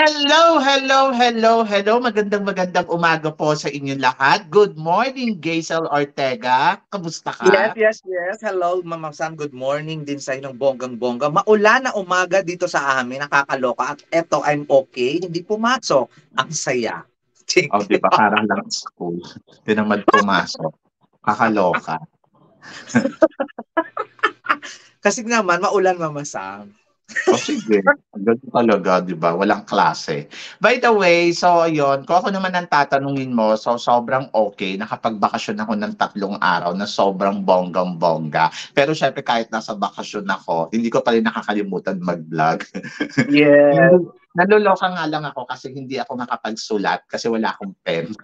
Hello, hello, hello, hello. Magandang umaga po sa inyong lahat. Good morning, Gaisel Ortega. Kamusta Yes, ka? yes, yes. Hello, Mama Sam. Good morning din sa ng bonggang-bongga. Maulan na umaga dito sa amin, nakakaloka. At eto, I'm okay. Hindi pumasok. Ang saya. O, di ba? Parang lang school. Di naman pumasok. Kakaloka. Kasi naman, maulan, Mama Sam. O sige, ganun talaga, di ba? Walang klase. By the way, so yon, kung ako naman ang tatanungin mo, so sobrang okay. Nakapagbakasyon ako ng 3 araw na sobrang bonggang-bongga. Pero syempre kahit nasa bakasyon ako, hindi ko pa rin nakakalimutan mag-vlog. Yes. Hindi, naluloka nga lang ako kasi hindi ako nakapagsulat kasi wala akong pen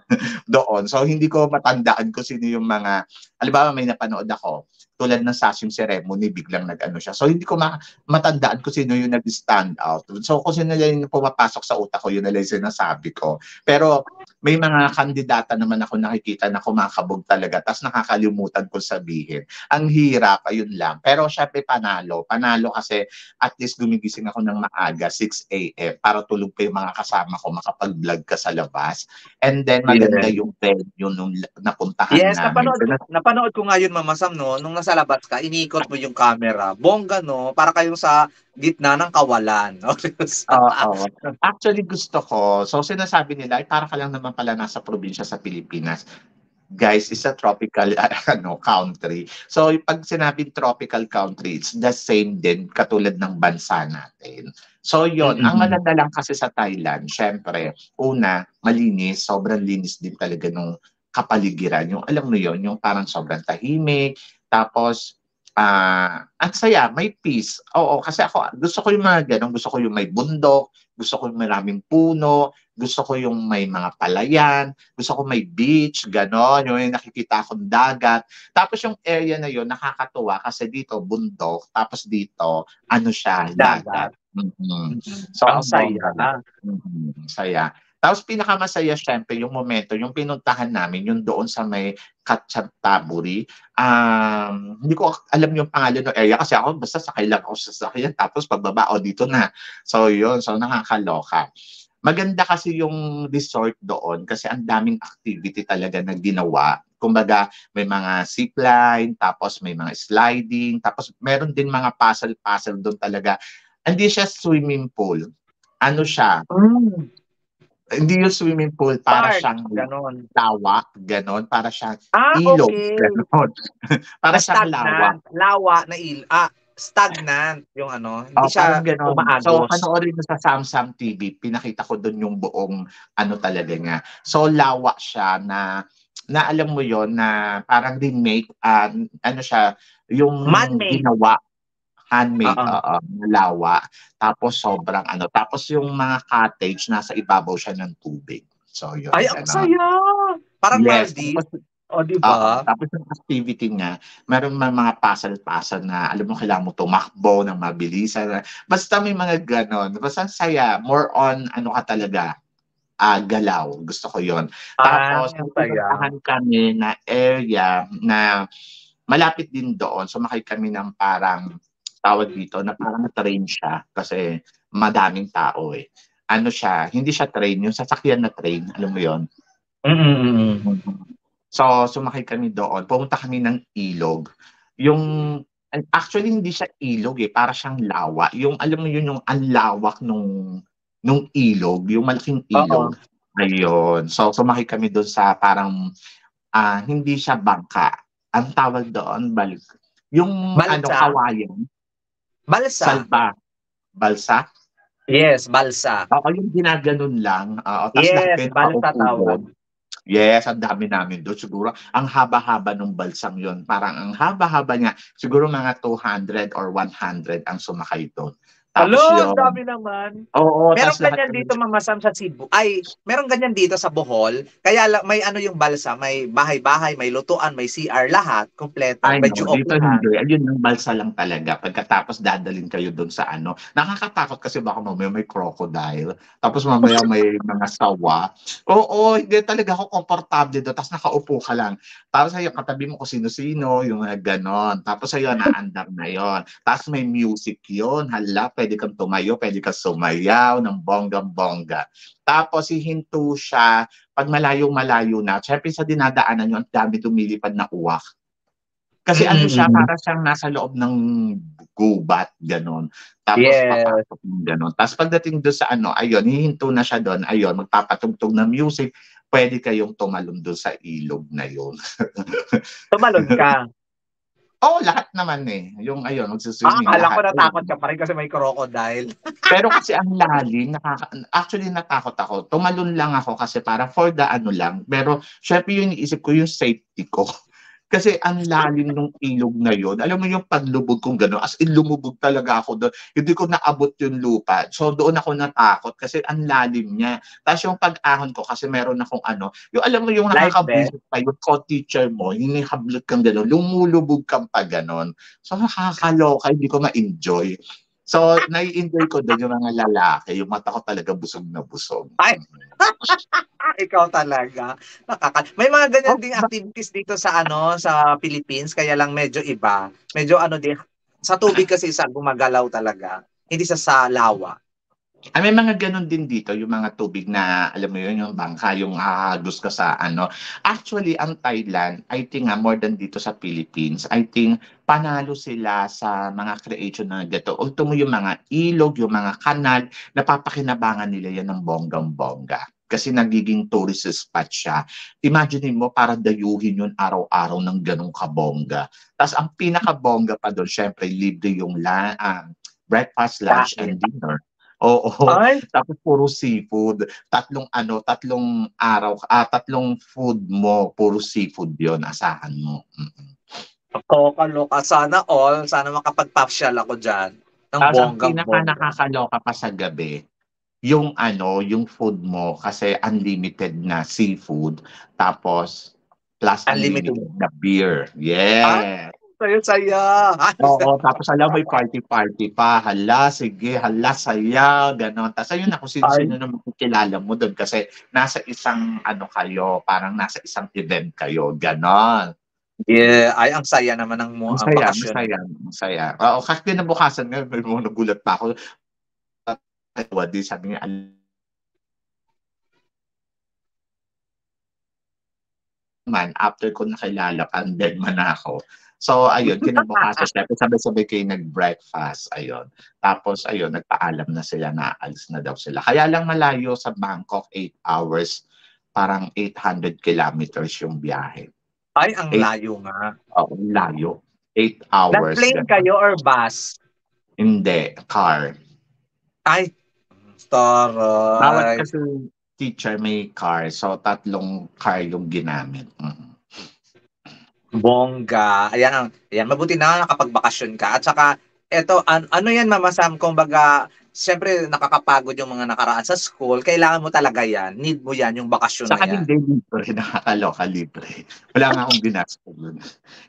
doon. So hindi ko matandaan kung sino yung mga, halimbawa may napanood ako, tulad ng Sashing Ceremony, biglang nag-ano siya. So hindi ko matandaan kung sino yung nag-stand out. So kung sino yung pumapasok sa utak ko, yun na lang yung sinasabi ko. Pero may mga kandidata naman ako nakikita na kumakabog talaga, tapos nakakalimutan ko sabihin. Ang hirap, ayun lang. Pero syempre panalo. Panalo kasi at least gumigising ako ng maaga, 6 a.m. para tulog pa yung mga kasama ko, makapag-vlog ka sa labas. And then maganda Yes. yung venue nung napuntahan Yes, namin. napanood ko nga yun, Mama Sam, no? Nung nasa labas ka, inikot mo yung camera. Bongga, no? Para kayong sa gitna ng kawalan. No? Oo. Actually gusto ko, so sinasabi nila, ay para ka lang naman pala nasa probinsya sa Pilipinas. Guys, is a tropical country. So pag sinabing tropical country, it's the same din katulad ng bansa natin. So yon, ang Mm-mm. maganda lang kasi sa Thailand, syempre, una, malinis, sobrang linis din talaga nung kapaligiran. Yung alam mo yon, yung parang sobrang tahimik, tapos ang saya, may peace. Oo, kasi ako gusto ko yung mga ganun, gusto ko yung may bundok, gusto ko yung maraming puno, gusto ko yung may mga palayan, gusto ko may beach, gano'n, yung may nakikita akong dagat. Tapos yung area na yun, nakakatuwa kasi dito bundok, tapos dito, ano siya, dagat. Dagat. Mhm. Mm-mm. So, Ang ang saya. bongga. Saya. Tapos pinakamasaya syempre yung momento, yung pinuntahan namin, yung doon sa may Katchantaburi. Hindi ko alam yung pangalan ng area kasi ako basta sakay lang ako sa sasakyan tapos pagbaba, o dito na. So yun, so nakakaloka. Maganda kasi yung resort doon kasi ang daming activity talaga na ginawa. Kumbaga, may mga zipline, tapos may mga sliding, tapos meron din mga puzzle-puzzle doon talaga. Hindi siya swimming pool. Ano siya? Mm. Hindi yung swimming pool, para Park, siyang gano'n. lawak, gano'n. Para siyang ilog, Okay. gano'n. Na Para siyang lawak. stagnant, lawa na stagnant yung ano, hindi Parang siya gano'n. So, umaagos. panoorin mo sa Samsung TV, pinakita ko do'n yung buong ano talaga niya. So, lawak siya na alam mo yon na parang remake, ano siya, yung Man-made. ginawa, handmade, Oo. oo, na lawa. Tapos sobrang ano, tapos yung mga cottage, nasa ibabaw siya ng tubig. So, Ay, yun, ang gano'n. saya! Parang Yes, Maldives, tapos oh, 'di oo, ba? tapos yung activity niya, meron mga puzzle-puzzle na alam mo kailangan mo tumakbo ng mabilisan, basta may mga gano'n. Basta ang saya, more on ano ka talaga, galaw, gusto ko yon. Tapos Ang may saya. pinuntahan kami na area na malapit din doon, sumakay kami ng parang, tawag dito, na parang train siya kasi madaming tao, eh. Ano siya, hindi siya train, yung sasakyan na train, alam mo yon? Mm. So, sumakay kami doon, pumunta kami ng ilog. Yung actually hindi siya ilog, eh, para siyang lawa. Yung alam mo yun, yung ang lawak nung ilog, yung malaking Oo. ilog, ayun. So, sumakay kami doon sa parang, hindi siya bangka, ang tawag doon yung ano, Balsa? kawayan, Balsa. salba, balsa? Yes, balsa. Oo, yung ginaganon lang, oo, ta's lahat Yes, kayo balsa nakaupo tawag. dun. Yes, ang dami namin do'n. Siguro ang haba-haba nung balsang 'yun, parang ang haba-haba niya, siguro mga 200 or 100 ang sumakay do'n. Tapos Hala, ang 'yun, dami naman. oo, Merong ta's lahat ganyan kami, dito, Mama Sam, sa Cebu. Ay, merong ganyan dito sa Bohol. Kaya may ano yung balsa, may bahay-bahay, may lutuan, may CR, lahat, kompleto. ay Medyo no, dito opihan. hindi. Ayun yung balsa lang talaga. Pagkatapos dadalhin kayo do'n sa ano, nakakatakot kasi baka mamaya may crocodile, tapos mamaya may mga sawa. Oo, hindi talaga ako komportable do'n, ta's nakaupo ka lang. Tapos ayun, katabi mo kung sino-sino, yung mga gano'n. Tapos ayun, aandar na 'yun. Ta's may music 'yun, hala, pwede kang tumayo, pwede kang sumayaw ng bonggang-bongga. Tapos hihinto siya, pag malayo-malayo na, syempre sa dinadaanan nyo, ang dami lumilipad na uwak. Kasi ano siya, para siyang nasa loob ng gubat, gano'n. Tapos Yes. papasok yung gano'n. Tapos pagdating doon sa ano, ayun, hihinto na siya doon, ayun, magpapatugtog ng music, pwede kayong tumalon doon sa ilog na yun. Tumalon ka. Oo, lahat naman eh. Yung ayun, magsiswimming Akala ko lahat. natakot ka pa rin kasi may crocodile. Pero kasi ang lalim, actually natakot ako. Tumalon lang ako kasi para for the ano lang. Pero syempre yung iniisip ko yung safety ko. Kasi ang lalim ng ilog na yun. Alam mo yung paglubog kong gano'n. As in, lumubog talaga ako doon. Hindi ko naabot yung lupa. So doon ako natakot kasi ang lalim niya. Tapos yung pag-ahon ko kasi meron akong ano. Yung alam mo yung Life nakakabusit pa yung co-teacher mo. Hinihablot kang gano'n. Lumulubog kang pa gano'n. So nakakaloka. Hindi ko ma-enjoy. So, nai-enjoy ko doon yung mga lalaki. Yung mata ko talaga busog na busog. Ay! Ikaw talaga. May mga ganyan ding activities dito sa ano sa Philippines kaya lang medyo iba. Medyo ano din sa tubig kasi sa gumagalaw talaga. Hindi sa lawa. May mga ganun din dito, yung mga tubig na, alam mo yun, yung bangka, yung hahagos ka sa ano. Actually, ang Thailand, I think more than dito sa Philippines, I think panalo sila sa mga creation na dito. Ultimo yung mga ilog, yung mga kanal, napapakinabangan nila yan ng bonggang-bongga. Kasi nagiging tourist spot siya. Imagine mo, para dayuhin yun araw-araw ng ganong kabongga. Tapos ang pinakabongga pa doon, syempre, libre yung breakfast, lunch, and dinner. Oo. Ay, Tapos puro seafood. Tatlong araw, tatlong food mo, puro seafood 'yon, asahan mo. kaloka. Sana makapagpasyal ako diyan ng Tapos ang pinaka bonggang-bongga. nakakaloka pa sa gabi, yung ano, yung food mo kasi unlimited na seafood, tapos plus Unlimited. unlimited na beer. Ah, Yes. saya-saya. Oo, tapos alam may party-party pa. Hala, sige, hala, saya, gano'n. Tapos ayun na, kung Ay, sino-sino na makikilala mo doon kasi nasa isang ano kayo, parang nasa isang event kayo, gano'n. yeah. Ay, ang saya naman ng Ang ang saya, bakasyon na. masaya, masaya. Oo, kasi kinabukasan nga, may mga nagulat pa ako. Di sabi niya, man, after ko nakilala, pandeg man ako. So, ayun, kinabukasan, syempre sabay-sabay kayo nag-breakfast, ayun. Tapos, ayun, nagpaalam na sila na alis na daw sila. Kaya lang malayo sa Bangkok, 8 hours, parang 800 kilometers yung biyahe. Ay, ang 8, layo nga. oh, layo. 8 hours, Nag-plane gano'n. kayo or bus? Hindi, car. Ay, Bawat taray. kasi teacher may car, so tatlong car yung ginamit. Bongga. Ayan, mabuti na nakapagbakasyon ka. At saka, eto, ano yan, Mama Sam, kumbaga, siyempre nakakapagod yung mga nakaraan sa school. Kailangan mo talaga yan. Need mo yan, yung bakasyon na Saka yan. hindi libre, nakakaloka libre. Wala nga akong ginastos dun.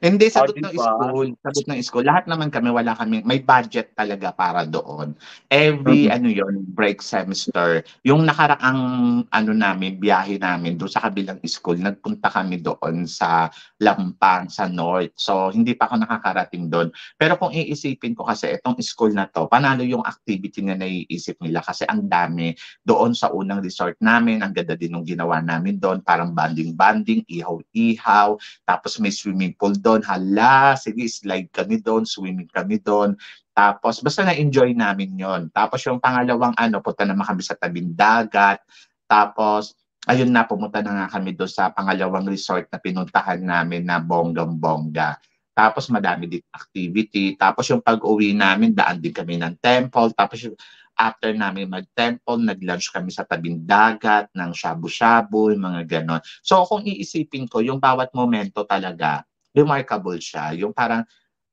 Hindi, O, sagot di ng ba? school, sagot ng school. Lahat naman kami, wala kami, may budget talaga para doon. Every, Mhm. break semester, yung nakaraang, namin, biyahe namin doon sa kabilang school, nagpunta kami doon sa Lampang, sa North. So, hindi pa ako nakakarating doon. Pero kung iisipin ko kasi, itong school na to, panalo yung activity na naiisip nila kasi ang dami doon sa unang resort namin. Ang ganda din ng ginawa namin doon, parang banding-banding, ihaw-ihaw, tapos may swimming pool doon. Hala, sige, slide kami doon, swimming kami doon. Tapos basta na-enjoy namin yon. Tapos yung pangalawang punta naman kami sa tabing dagat. Tapos ayun na, pumunta na nga kami doon sa pangalawang resort na pinuntahan namin na bonggang-bongga. Tapos madami din activity. Tapos yung pag-uwi namin, daan din kami ng temple. Tapos yung after namin mag-temple, nag-lunch kami sa tabing dagat, ng shabu-shabu, yung mga ganon. So kung iisipin ko, yung bawat momento talaga, remarkable siya. Yung parang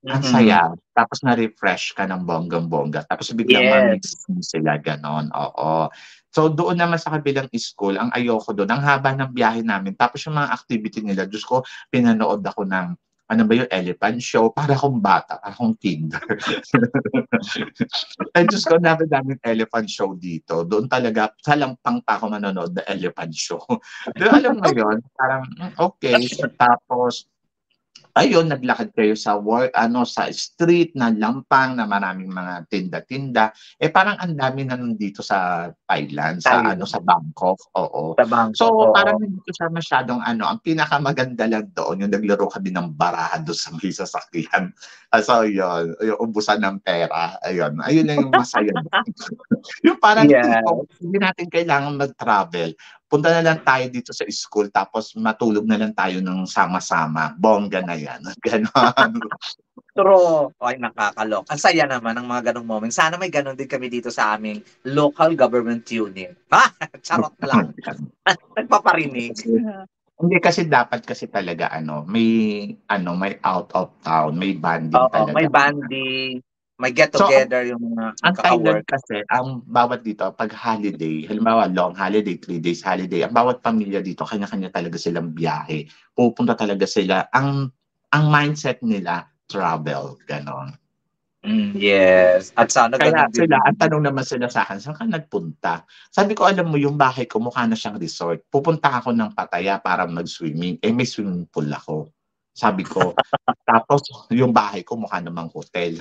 ang Mhm. saya, tapos na-refresh ka ng bonggang-bongga, tapos biglang Yes. mamimiss mo sila, ganon. Oo. So doon naman sa kabilang school, ang ayoko doon, ang haba ng biyahe namin, tapos yung mga activity nila, Diyos ko, pinanood ako ng ano ba yung elephant show, para akong bata, para akong kinder. Ay, Diyos ko, daming elephant show dito. Doon talaga, salampang pa ako manonood na elephant show. Pero alam mo yun, parang, okay. Tapos, ayun, naglakad kayo sa work, ano, sa street na lampang na maraming mga tinda-tinda. Eh, parang ang dami na nun dito sa Thailand, sa ano, Thailand, sa Bangkok, oo. sa Bangkok, So, oo. parang hindi ko siya masyadong ano, ang pinakamaganda lang doon, yung naglaro kami ng baraha doon sa may sasakyan. So, yun, yung ubusan ng pera, ayun. Ayun lang yung masaya doon. Yung parang tipong, Yes. hindi natin kailangan mag-travel. Punta na lang tayo dito sa school tapos matulog na lang tayo ng sama-sama. Bongga na yan. Ganon. True. Ay, nakakaloka. Ang saya naman ng mga ganong moments. Sana may ganon din kami dito sa aming local government unit. Ha? Charot lang. Nagpaparinig. Kasi, hindi kasi dapat kasi talaga may out of town, may banding Oo, may talaga. banding, may get So, together yung mga ang Thailand magkaka-work. kasi, ang bawat dito, pag holiday, halimbawa long holiday, 3 days holiday, ang bawat pamilya dito, kanya-kanya talaga silang biyahe. Pupunta talaga sila. Ang mindset nila, travel, ganon. Yes. At sana Kaya ganon din sila, ang naman. tanong naman sila sa akin, saan ka nagpunta? Sabi ko, alam mo, yung bahay ko mukha na siyang resort. Pupunta ako ng Pattaya para mag-swimming. Eh, may swimming pool ako. Sabi ko, tapos yung bahay ko mukha namang hotel.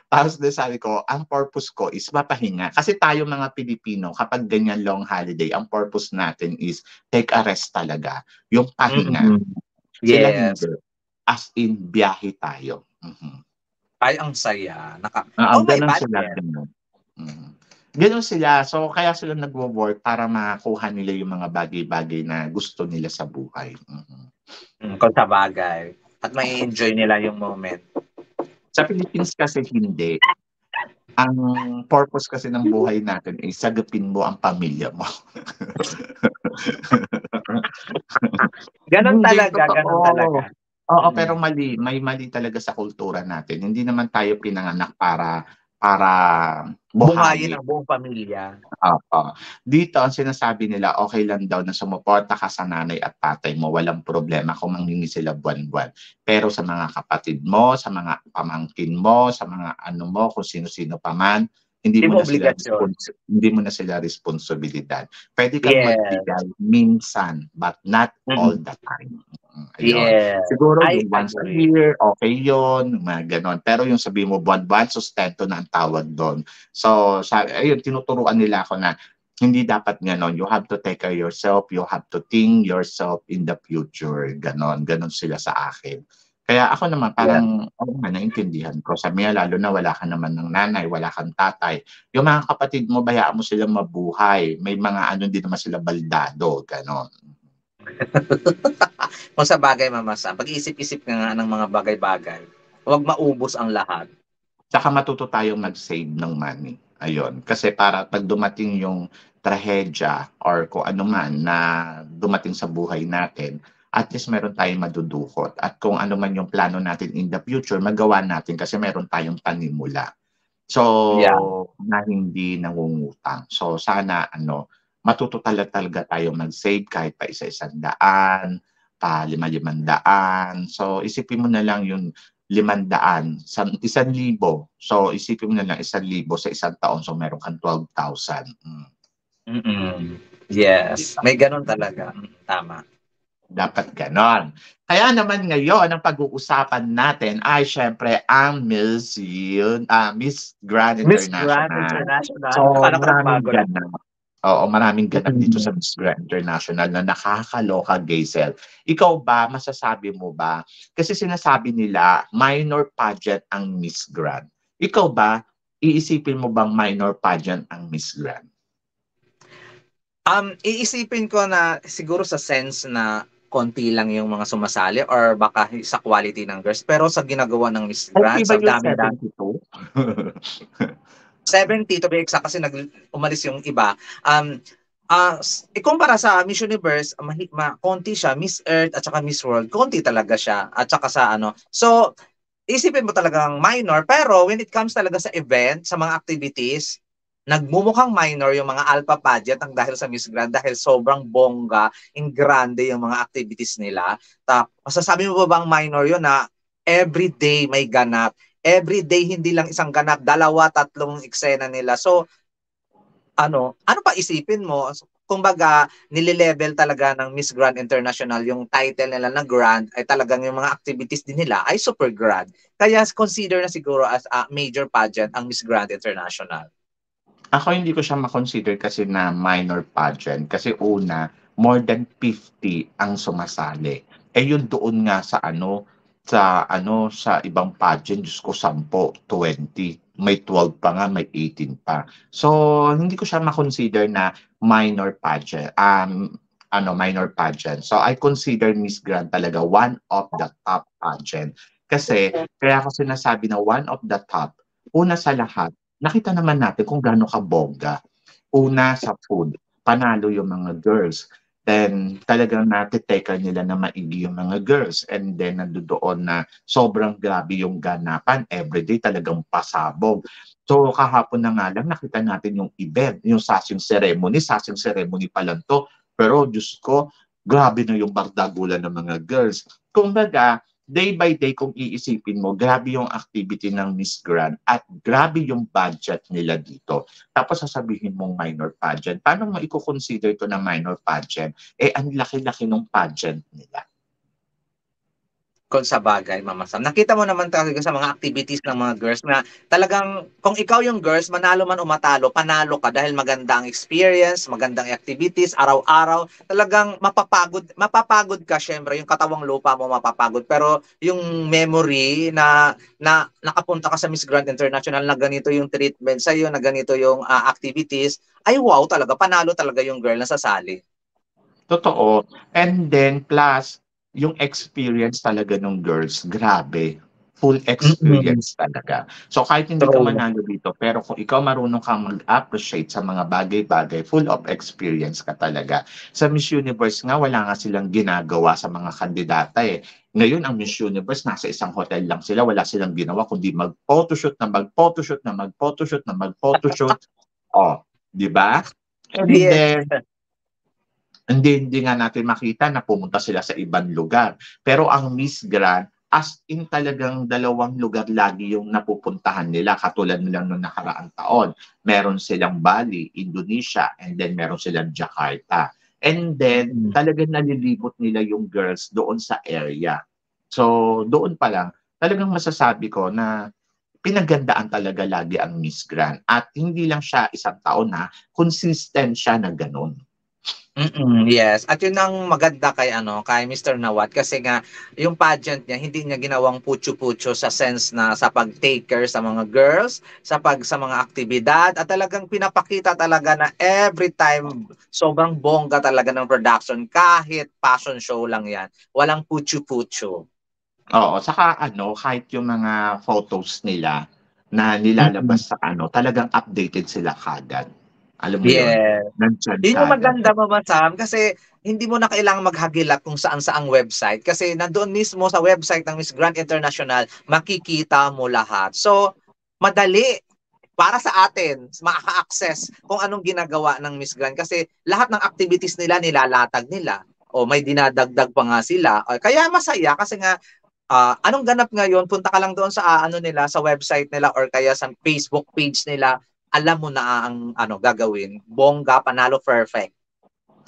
Tapos din sabi ko, ang purpose ko is mapahinga. Kasi tayo mga Pilipino, kapag ganyan long holiday, ang purpose natin is take a rest talaga. Yung pahinga. Mm. Sila Yes. hindi. As in, biyahe tayo. Mhm. Ay, ang saya. Oo, Oh, may ganun sila, budget. ganun. Mm. Ganun sila. So, kaya sila nagwo-work para makuha nila yung mga bagay-bagay na gusto nila sa buhay. Mhm. Kung sa bagay. At may enjoy nila yung moment. Sa Philippines kasi hindi. Ang purpose kasi ng buhay natin ay sagapin mo ang pamilya mo. Ganon Hindi, talaga, ganon talaga. totoo. Oo, Mm. pero mali. May mali talaga sa kultura natin. Hindi naman tayo pinanganak para Buhayin buhayin. ang buong pamilya. Oo. Dito ang sinasabi nila, okay lang daw na sumuporta ka sa nanay at tatay mo, walang problema kung manghingi sila buwan-buwan. Pero sa mga kapatid mo, sa mga pamangkin mo, sa mga ano mo, kung sino-sino pa man, Di mo obligasyon. hindi mo na sila responsibilidad. Puwede kang Yes. magbigay minsan, but not all Mm. the time. Ayun. Yes. Siguro I yung once a agree. year, okay yun, mga gano'n. Pero yung sabihin mo buwan-buwan, sustento na ang tawag do'n. So, ayun, tinuturuan nila ako na hindi dapat gano'n. You have to take care of yourself. You have to think yourself in the future. Gano'n. Gano'n sila sa akin. Kaya ako naman Yeah. parang, oo nga, naintindihan ko. Sabi niya, lalo na wala ka naman ng nanay, wala kang tatay. Yung mga kapatid mo, bayaan mo silang mabuhay. May mga ano din naman sila baldado. Gano'n. Kung sa bagay, Mama Sam, pag-iisip-isip ka nga ng mga bagay-bagay, huwag maubos ang lahat. Tsaka matuto tayong mag-save ng money. Ayun. Kasi para pag dumating yung trahedya or kung ano man na dumating sa buhay natin, at least meron tayong madudukot. At kung ano man yung plano natin in the future, magawa natin kasi meron tayong panimula. Yeah. So, na hindi nangungutang. So, sana matuto talaga tayo mag-save kahit pa isa-isang daan, pa lima-limandaan. So, isipin mo na lang yung 500 sa 1,000. So, isipin mo na lang 1,000 sa isang taon. So, meron kang 12,000. Di Yes. ba? May ganun talaga. Tama. Dapat ganon. Kaya naman ngayon, ang pag-uusapan natin ay syempre ang Miss Grand Miss Grand International. International. So, Akala ko maraming nagbago na. ganap. Oo, maraming ganap dito sa Mm. Miss Grand International na nakakaloka, Gaisel. Ikaw ba, masasabi mo ba? Kasi sinasabi nila, minor pageant ang Miss Grand. Ikaw ba, iisipin mo bang minor pageant ang Miss Grand? Iisipin ko na siguro sa sense na konti lang yung mga sumasali or baka sa quality ng girls. Pero sa ginagawa ng Miss Okay Grand, ba sa yung dami-dami. 72? 70 to be exact kasi umalis yung iba. Ikumpara sa Miss Universe, konti siya, Miss Earth at saka Miss World, konti talaga siya. At saka sa ano. So, isipin mo talagang minor, pero when it comes talaga sa event, sa mga activities, nagmumukhang minor yung mga alpha pageant ang dahil sa Miss Grand dahil sobrang bongga, in grande yung mga activities nila. Masasabi mo ba bang minor yun na everyday may ganap? Everyday hindi lang isang ganap, 2, 3 eksena nila. So, ano pa isipin mo? kumbaga, nililevel talaga ng Miss Grand International yung title nila na grand ay talagang yung mga activities din nila ay super grand. Kaya consider na siguro as a major pageant ang Miss Grand International. Ako hindi ko siya ma-consider kasi na minor pageant kasi una, more than 50 ang sumasali. Eh yun doon nga sa ibang pageant, Diyos ko 10, 20, may 12 pa nga, may 18 pa. So hindi ko siya ma-consider na minor pageant. Minor pageant. So I consider Miss Grand talaga one of the top pageant. Kasi kaya ako sinasabi na one of the top, una sa lahat, nakita naman natin kung gaano kabongga. Una sa food, panalo yung mga girls. Then talagang natiteka nila na maigi yung mga girls. And then nandoon na sobrang grabe yung ganapan. Everyday talagang pasabog. So kahapon na nga lang nakita natin yung event, yung sasing ceremony. Sasing ceremony pa lang to. Pero Diyos ko, grabe na yung bardagulan ng mga girls. Kumbaga, day by day kung iisipin mo, grabe yung activity ng Miss Grand at grabe yung budget nila dito. Tapos sasabihin mong minor pageant. Paano mo i-consider ito na minor pageant? Eh, ang laki-laki ng pageant nila. Kung sa bagay, Mama Sam. Nakita mo naman talaga sa mga activities ng mga girls na talagang kung ikaw yung girls, manalo man o matalo, panalo ka dahil maganda ang experience, magandang activities, araw-araw, talagang mapapagod ka syempre, yung katawang lupa mo mapapagod. Pero yung memory na nakapunta ka sa Miss Grand International na ganito yung treatment sa iyo, na ganito yung activities, ay wow talaga, panalo talaga yung girl na sasali. Totoo. And then plus, yung experience talaga ng girls, grabe. Full experience talaga. So kahit hindi ka True. manalo dito, pero kung ikaw marunong kang mag-appreciate sa mga bagay-bagay, full of experience ka talaga. Sa Miss Universe nga, wala nga silang ginagawa sa mga kandidata eh. Ngayon, ang Miss Universe, nasa isang hotel lang sila, wala silang ginawa kundi mag-photoshoot na mag-photoshoot na mag-photoshoot na mag-photoshoot. Oh, di ba? And Yes. then, hindi nga natin makita na pumunta sila sa ibang lugar. Pero ang Miss Grand, as in talagang 2 lugar lagi yung napupuntahan nila, katulad nilang noong nakaraang taon. Meron silang Bali, Indonesia, and then meron silang Jakarta. And then talagang nalilibot nila yung girls doon sa area. So doon pa lang, talagang masasabi ko na pinagandaan talaga lagi ang Miss Grand. At hindi lang siya isang taon na consistent siya na ganun. Yes. At yun ang maganda kay Mr. Nawat kasi nga yung pageant niya hindi niya ginawang putyo-putyo sa sense na sa pag-take care sa mga girls, sa mga aktibidad at talagang pinapakita talaga na every time sobrang bongga talaga ng production kahit fashion show lang 'yan. Walang putyo-putyo. Oo, saka kahit yung mga photos nila na Mm. nilalabas sa talagang updated sila kaagad. Alam mo yun? Yes. Nandiyan Yun yung kaagad. maganda, Mama Sam, kasi hindi mo na kailangang maghagilap kung saan-saang website kasi nandoon mismo sa website ng Miss Grand International, makikita mo lahat. So, madali para sa atin, maka-access kung anong ginagawa ng Miss Grand kasi lahat ng activities nila nilalatag nila o may dinadagdag pa nga sila. Kaya masaya kasi nga anong ganap ngayon, punta ka lang doon sa nila, sa website nila or kaya sa Facebook page nila, alam mo na ang gagawin. Bongga, panalo, perfect.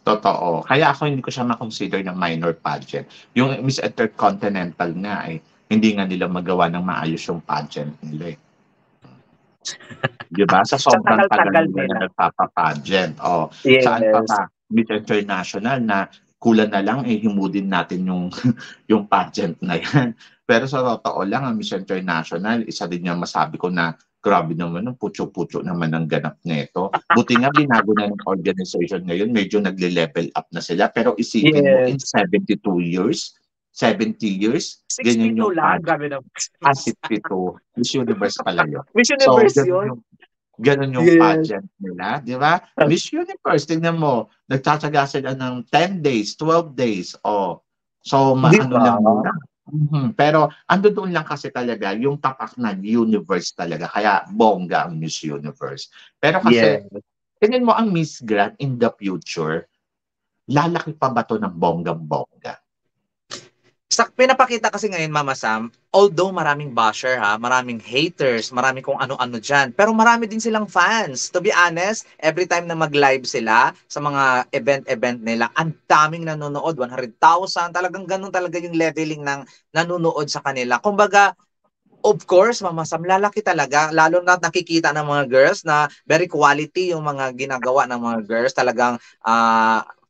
Totoo. Kaya ako hindi ko siya ma-consider na minor pageant. Yung Miss Intercontinental nga hindi nga nila magawa ng maayos yung pageant nila eh. 'Di ba? Sa Sa sobrang tagal tagal-tagal nila nila. na nagpapa-pageant. Oh, saan pa Yes. ba? Miss International na kulang na lang himudin natin yung yung pageant na yan. Pero sa totoo lang, ang Miss International, isa din yung masabi ko na grabe naman, ang putyo-putyo naman ang ganap nito. Buti nga binago na ng organization ngayon, medyo nagle-level up na sila. Pero isipin mo, in Yes. 72 years, 70 years, ganyan 62 yung lang, pageant. grabe naman. 62, Miss Universe pala yun. Miss So, Universe yun. ganun yung Yes. pageant nila, di ba? Miss Universe, tingnan mo, nagtatsaga sila ng 10 days, 12 days, So, Di maano ba? lang muna. Pero, ando doon lang kasi talaga, yung tapak na universe talaga, kaya bongga ang Miss Universe. Pero kasi, Yes. tingnan mo ang Miss Grand in the future, lalaki pa ba to ng bonggang-bongga? Pinapakita kasi ngayon, Mama Sam, although maraming basher ha, maraming haters, maraming kung ano-ano dyan, pero marami din silang fans. To be honest, every time na mag-live sila sa mga event-event nila, ang daming nanonood, 100,000, talagang ganun talaga yung leveling ng nanonood sa kanila. Kumbaga, of course, Mama Sam, lalaki talaga, lalo na nakikita ng mga girls na very quality yung mga ginagawa ng mga girls, talagang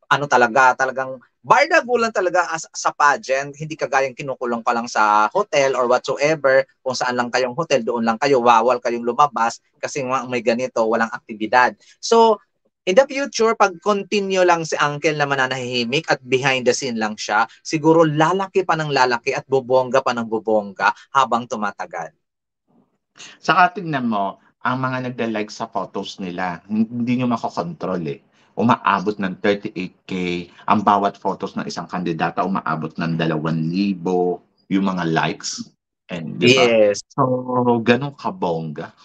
ano talaga, talagang bardagulan talaga sa pageant, hindi kagayang kinukulong ka lang sa hotel or whatsoever, kung saan lang kayong hotel, doon lang kayo, bawal kayong lumabas kasi may ganito, walang aktibidad. So, in the future, pag continue lang si Uncle na mananahimik at behind the scene lang siya, siguro lalaki pa ng lalaki at bubongga pa ng bubongga habang tumatagal. Saka tingnan mo, ang mga nagla-like sa photos nila, hindi nyo makokontrol eh. Umaabot ng 38K, ang bawat photos ng isang kandidata umaabot ng 2,000 yung mga likes. And, di ba? Yes. So, ganun kabongga.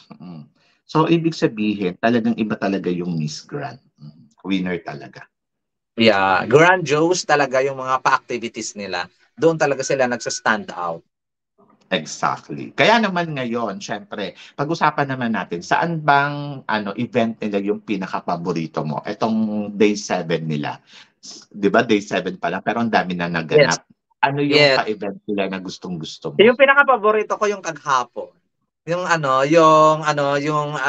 So, ibig sabihin, talagang iba talaga yung Miss Grand. Winner talaga. Yeah, grandiose talaga yung mga pa-activities nila. Doon talaga sila nagsa-stand out. Exactly. Kaya naman ngayon, syempre, pag-usapan naman natin, saan bang event nila yung pinaka-paborito mo? Itong day 7 nila. 'Di ba day 7 pa lang, pero ang dami na Yes. naganap. Ano yung Yes. pa-event nila na gustong-gusto mo? Yung pinaka-paborito ko yung kaghapon. Yung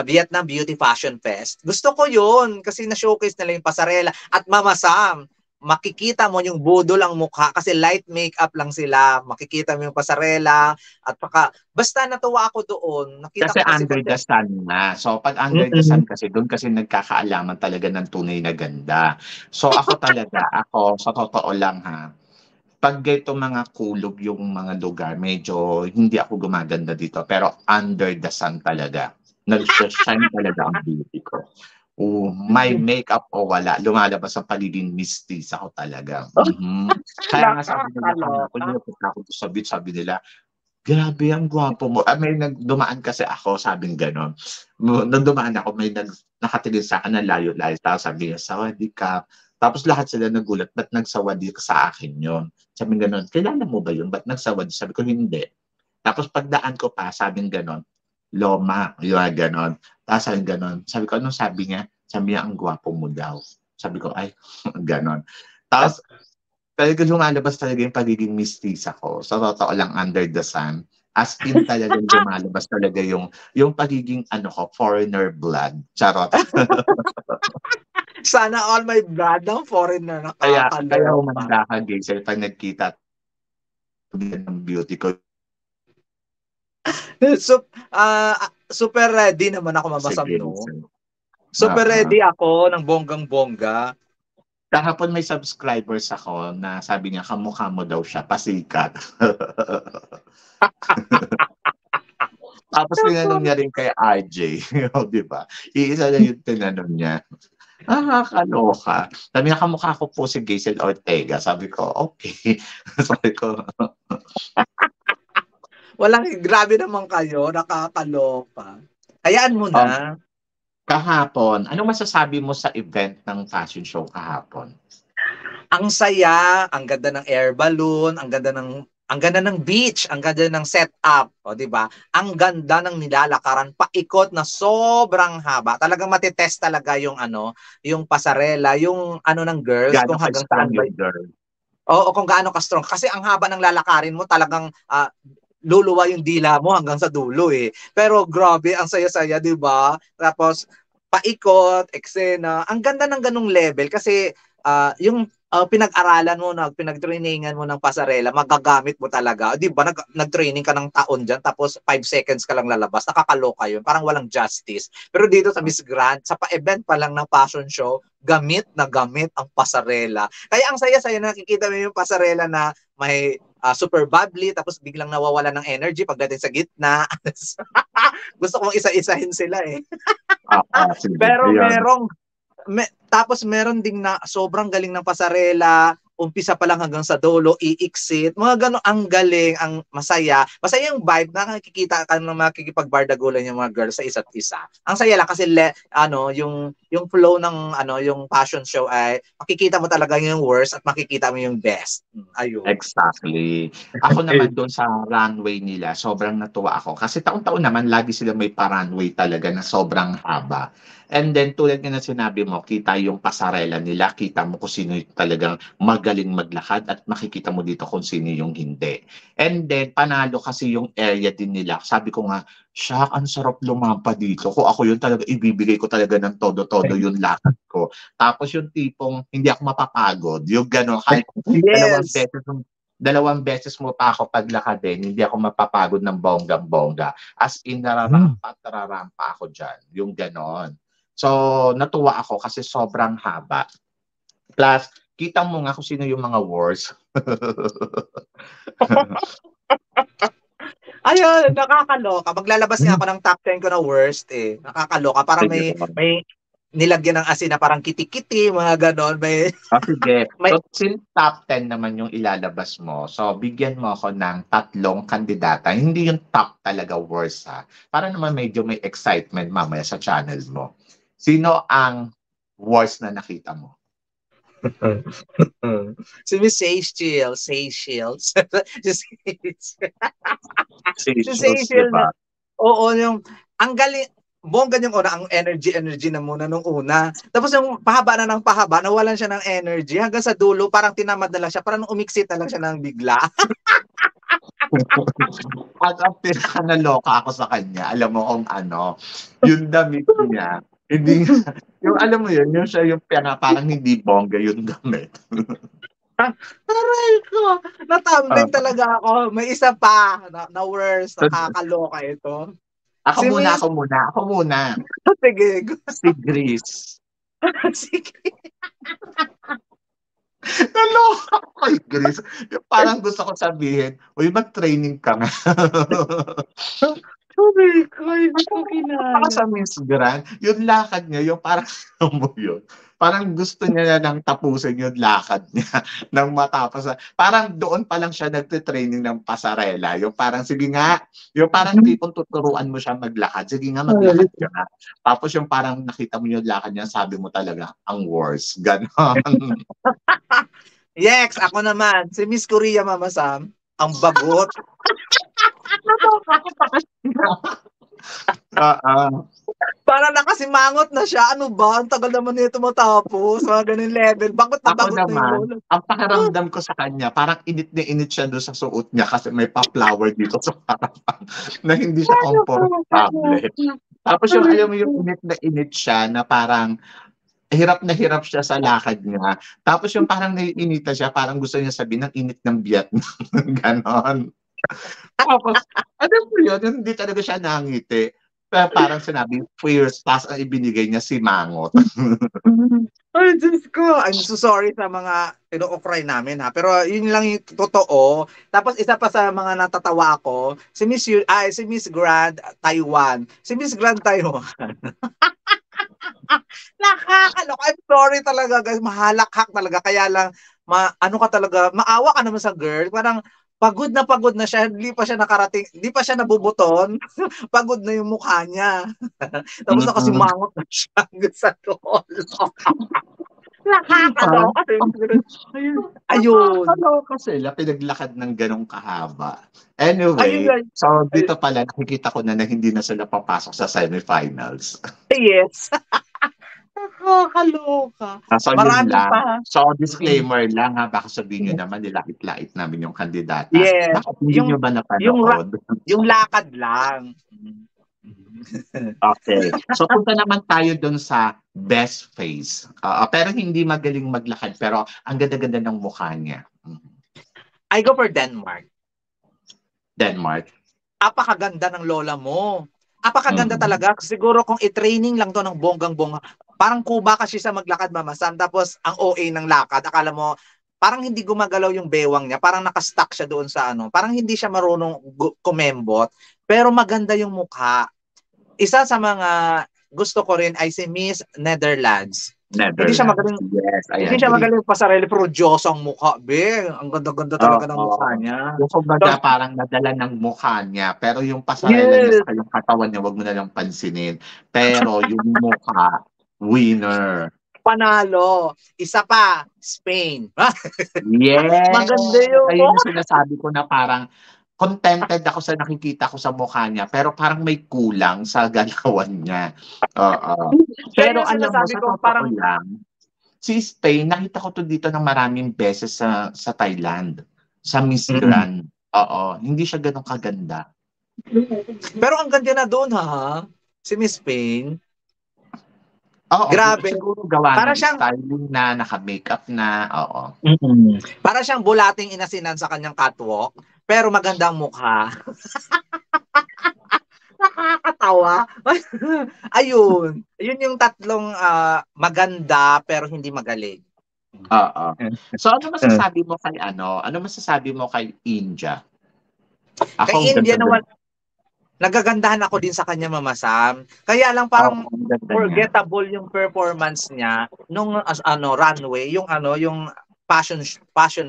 Vietnam Beauty Fashion Fest. Gusto ko yun kasi na-showcase nila yung pasarela at Mama Sam, makikita mo yung budol ang mukha kasi light makeup lang sila. Makikita mo yung pasarela at basta natuwa ako doon. Nakita Kasi ko kasi under the sun na. So, pag under the sun kasi, doon kasi nagkakaalaman talaga ng tunay na ganda. So, ako talaga, sa totoo lang ha, pag ganitong mga kulog yung mga lugar, medyo hindi ako gumaganda dito. Pero under the sun talaga. Nag-shine talaga ang beauty ko. May makeup o wala, lumalabas ang pagiging mistis ako talaga. Kaya nga sabi nila, lumapit ako sa beach, sabi nila, grabe ang gwapo mo. May dumaan kasi ako, sabing gano'n. Nung dumaan ako, may nakatingin sa akin na layo-layo. Tapos sabi niya, sawadi ka. Tapos lahat sila nagulat, ba't nagsawadi ka sa akin yon? Sabi gano'n, kilala mo ba yun? Ba't nagsawadi? Sabi ko, hindi. Tapos pagdaan ko pa, sabing gano'n, Loma, yung gano'n. Tapos sabi gano'n. Sabi ko, anong sabi niya? Sabi niya, ang gwapo mo daw. Sabi ko, ay, gano'n. Tapos, talagang lumalabas talaga yung pagiging mistisa ko. Sa totoo lang, under the sun. As in talagang lumalabas talaga yung pagiging foreigner blood. Charot. Sana all my blood ng foreigner Kaya nakakaloka. humanda ka, Gaysel, pag nagkita ng beauty ko. So, super ready naman ako, Mama Sam, no? Super ready ako ng bonggang-bongga. Kahapon may subscribers ako na sabi niya, kamukha mo daw siya, pasikat. Tapos tinanong niya rin kay RJ, di ba? Iisa na yung tinanong niya. Kaloka. Sabi niya, kamukha ko po si Gaysel Ortega. Sabi ko, okay. Sabi ko, Grabe naman kayo, nakakaloka. Hayaan mo na. Kahapon, anong masasabi mo sa event ng fashion show kahapon? Ang saya, ang ganda ng air balloon, ang ganda ng beach, ang ganda ng setup, o di ba? Ang ganda ng nilalakaran paikot na sobrang haba. Talagang matitest talaga yung yung pasarela, yung ng girls Gaano kung hanggang ka-strong saan ba. yung girl? Oo, kung gaano ka strong kasi ang haba ng lalakarin mo talagang luluwa yung dila mo hanggang sa dulo eh. Pero grabe, ang saya-saya, di ba? Tapos paikot, eksena. Ang ganda ng ganung level kasi yung pinag-aralan mo, pinag-trainingan mo ng pasarela, magagamit mo talaga. Di ba, nag-training ka ng taon dyan, tapos 5 seconds ka lang lalabas, nakakaloka yun. Parang walang justice. Pero dito sa Miss Grand, sa pa-event pa lang ng fashion show, gamit na gamit ang pasarela. Kaya ang saya-saya, nakikita mo yung pasarela na may super bubbly, tapos biglang nawawala ng energy pagdating sa gitna. Gusto kong isa-isahin sila eh. Pero tapos meron ding na sobrang galing ng pasarela, umpisa pa lang hanggang sa dulo, iiksit, mga gano'n, ang galing, ang masaya. Masaya yung vibe na nakikita ka ng makikipagbardagulan yung mga girls sa isa't isa. Ang saya lang kasi yung flow ng yung fashion show ay makikita mo talaga yung worst at makikita mo yung best. Ayun. Exactly. Ako naman doon sa runway nila, sobrang natuwa ako. Kasi taon-taon naman, lagi sila may pa-runway talaga na sobrang haba. And then, tulad nga na sinabi mo, kita yung pasarela nila, kita mo kung sino yung talagang magaling maglakad at makikita mo dito kung sino yung hindi. And then, panalo kasi yung area din nila. Sabi ko nga, siya, ang sarap lumampa dito. Kung ako yun talaga, ibibigay ko talaga ng todo-todo yung lakad ko. Tapos yung tipong, hindi ako mapapagod. Yung gano'n, kahit Yes. dalawang beses mo pa ako paglakadin, hindi ako mapapagod ng bonggang-bongga. As in, nararampa ako dyan. Yung ganon. So, natuwa ako kasi sobrang haba. Plus, kita mo nga kung sino yung mga wars. Ayun, nakakaloka. Maglalabas nga ako ng top 10 ko na worst eh. Nakakaloka. Parang Sige. may nilagyan ng asin na parang kiti-kiti, mga ganon. Sige. May, So, since top 10 naman yung ilalabas mo, so bigyan mo ako ng 3 kandidata. Hindi yung top talaga worst ha. Para naman medyo may excitement mamaya sa channel mo. Sino ang worst na nakita mo? si Miss Seychelles. Seychelles. Si Seychelles, di Seychelles ba? na, oo, ang galing, bongga yung una, ang energy na muna nung una. Tapos yung pahaba na ng pahaba, nawalan siya ng energy. Hanggang sa dulo, parang tinamad na lang siya. Parang umiksit na lang siya ng bigla. At ang pinaka-naloka ako sa kanya, alam mo kung ano, yung damit niya, hindi, yung alam mo yun, yung siya yung parang hindi bongga yung damit. Aray ko, Ah, natambling talaga ako. May isa pa, na worse, so, nakakaloka ito. ako Si muna, Miss, ako muna, ako muna. sige, Si Grace. sige. Naloka ko kay Grace. Yung parang gusto ko sabihin, uy, mag-training ka nga. Aray ko, hindi ko Ako kinaya. sa Miss Grand, yung lakad niya, yung parang, alam mo yun, parang gusto niya na nang tapusin yung lakad niya nang matapos. Parang doon pa lang siya nagte-training ng pasarela. Yung parang, sige nga, yung parang tipong tuturuan mo siya maglakad. Sige nga, maglakad ka nga. Tapos yung parang nakita mo yung lakad niya, sabi mo talaga, ang worst. Ganon. Yes, ako naman. Si Miss Korea, Mama Sam, ang bagot. Oo. Para nakasimangot na siya. Ano ba? Ang tagal naman nito matapos. Mga ganun level. Ako Bagot na yung naman, lolo. ang pakiramdam ko sa kanya, parang init na init siya doon sa suot niya kasi may pa-flower dito sa harapan na hindi siya komportable. Tapos yung alam mo yung init na init siya na parang hirap na hirap siya sa lakad niya. Tapos yung parang naiinita siya, parang gusto niya sabihin ng init ng Vietnam. Ganon. Tapos, alam mo yun, hindi talaga siya nangiti. Pero parang sinabi, fierce, tapos ang ibinigay niya si Mangot. Ay, Diyos ko. I'm so sorry sa mga ino-offry namin ha. Pero yun lang yung totoo. Tapos isa pa sa mga natatawa ko, si Miss Grand Taiwan. Si Miss Grand Taiwan. Nakakaloka. I'm sorry talaga guys. Mahalakhak talaga. Kaya lang, ano ka talaga, maawa ka naman sa girl. Parang pagod na siya. Hindi pa siya nakarating, hindi pa siya nabubuton. Pagod na yung mukha niya. Tapos Mm-mm. nakasimangot na siya hanggang sa dulo. Nakakaloka. Ayun. Nakakaloka sila, pinaglakad ng ganong kahaba. Ayun Anyway, lang. so dito pala nakikita ko na hindi na sila papasok sa semifinals. Yes. Nakakaloka. So yun Marami lang. pa. So Mm. disclaimer lang ha, baka sabihin nyo naman nilait-lait namin yung kandidata. Yes. Bakit hindi Yung nyo ba yung napanood? yung lakad lang. Okay. So punta naman tayo dun sa best face. Pero hindi magaling maglakad, pero ang ganda-ganda ng mukha niya. I go for Denmark. Denmark. Apakaganda ng lola mo. Apakaganda Mhm. talaga. Siguro kung i-training lang to ng bonggang-bongga. Parang kuba kasi sa maglakad, Mama Sam. Tapos ang OA ng lakad, akala mo, parang hindi gumagalaw yung bewang niya. Parang nakastuck siya doon sa ano. Parang hindi siya marunong kumembot. Pero maganda yung mukha. Isa sa mga gusto ko rin ay si Miss Netherlands. Hindi siya Netherlands. magaling, Yes, I hindi siya agree. magaling pasarela, pero Diyos ang mukha, be. Ang ganda-ganda talaga ng mukha Oo. niya. Yung kumbaga Tapos, parang nadala ng mukha niya, pero yung pasarela niya yes, sa yung katawan niya, wag mo na lang pansinin. Pero yung mukha, winner. panalo. Isa pa, Spain. Yes! Maganda yung Ayun yung mukha. sinasabi ko na parang contented ako sa nakikita ko sa mukha niya, pero parang may kulang sa galawan niya. Oo. Yan Pero yung alam mo, sinasabi sa ko, totoo parang, lang, si Spain, nakita ko to dito ng maraming beses sa Thailand, sa Miss mm. Grand. Oo, hindi siya ganun kaganda. Pero ang ganda na doon, ha? Si Miss Spain. Oo, Grabe. siguro gawa Para ng siyang, styling na, naka-makeup na, oo. para siyang bulating inasinan sa kanyang catwalk, pero magandang mukha. Nakakatawa. Ayun. Yun yung tatlong maganda pero hindi magaling. Oo. So ano masasabi mo kay ano? Ano masasabi mo kay India? Ako ang Kay India na ganda-ganda. nagagandahan ako din sa kanya, Mama Sam. Kaya lang Oo, parang ang ganda niya. forgettable yung performance niya nung runway, yung yung Passion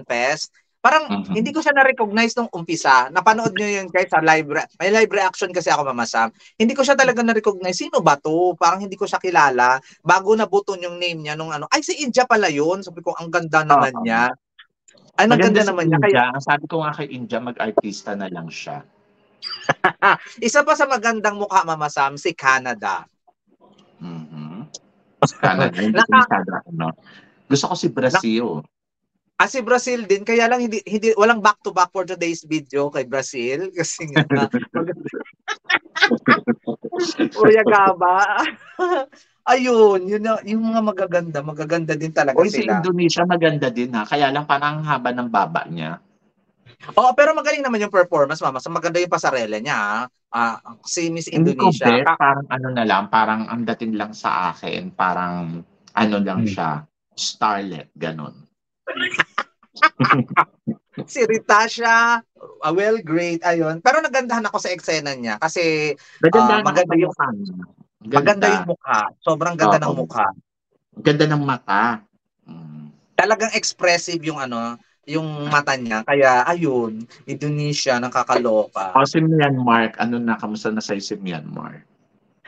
Fest. Parang hindi Mhm. ko siya na-recognize nung umpisa. Napanood niyo yun guys sa may live reaction kasi ako, Mama Sam. Hindi ko siya talaga na-recognize. Sino ba to? Parang hindi ko siya kilala. Bago nabuton yung name niya nung ay si India pala yun. Sabi ko, ang ganda naman Oo. niya. Ay, ang Maganda ganda si naman niya. Kaya India. Ang sabi ko nga kay India, mag-artista na lang siya. isa pa sa magandang mukha, Mama Sam, si Canada. Mhm. Canada, hindi ko Naka, masyado ano. Gusto ko si Brazil. si Brazil din, kaya lang hindi walang back to back for today's video kay Brazil kasi nga Uyagaba. Ayun, yun na, yung mga magaganda din talaga Uy, si sila. Indonesia maganda din ha. Kaya lang parang ang haba ng baba niya. Oo, pero magaling naman yung performance, Mama. So maganda yung pasarela niya. Si Miss Hindi ko Indonesia. bet, parang ano na lang, parang ang dating lang sa akin, parang ano lang siya, starlet, ganun. Si Ritasha, well, great, ayun. Pero nagandahan ako sa eksena niya kasi Maganda na ako maganda sa yung mukha niya. maganda Ganda. yung mukha. Sobrang ganda Oo. ng mukha. Ganda ng mata. Mm. Talagang expressive yung yung mata niya. Kaya ayun, Indonesia nakakaloka. O si Myanmar, ano na, kamusta na sa'yo si Myanmar?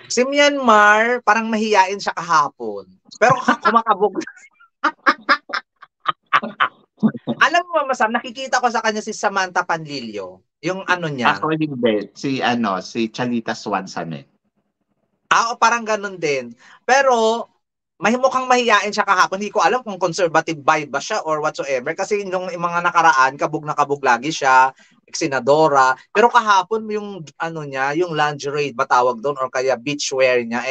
Si Myanmar, parang mahiyain siya kahapon. Pero kumakabog. Alam mo, Mama Sam, nakikita ko sa kanya si Samantha Panlilio. Yung niya. Ako hindi, si Chalita Swanson eh. O parang ganun din. Pero, mukhang mahiyain siya kahapon. Hindi ko alam kung conservative vibe ba siya or whatsoever. Kasi nung mga nakaraan, kabog na kabog lagi siya, senadora. Pero kahapon, yung niya, yung lingerie ba tawag doon or kaya beachwear niya,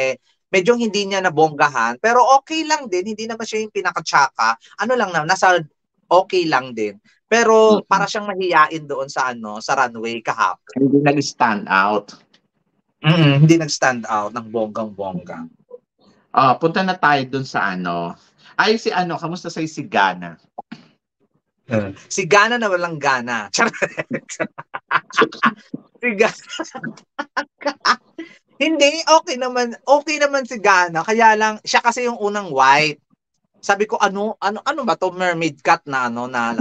medyo hindi niya nabonggahan. Pero okay lang din. Hindi naman siya yung pinakatsaka. Ano lang na, nasa okay lang din. Pero para Mm-mm. siyang mahiyain doon sa sa runway kahapon. Hindi nag-stand out. Hindi nag-stand out ng bonggang-bongga. Punta na tayo dun sa Ay, kamusta sa'yo si Gana? Si Gana na walang gana. Si Gana. Hindi, okay naman si Gana. Kaya lang, siya kasi yung unang white. Sabi ko, ano ba to, mermaid cut na na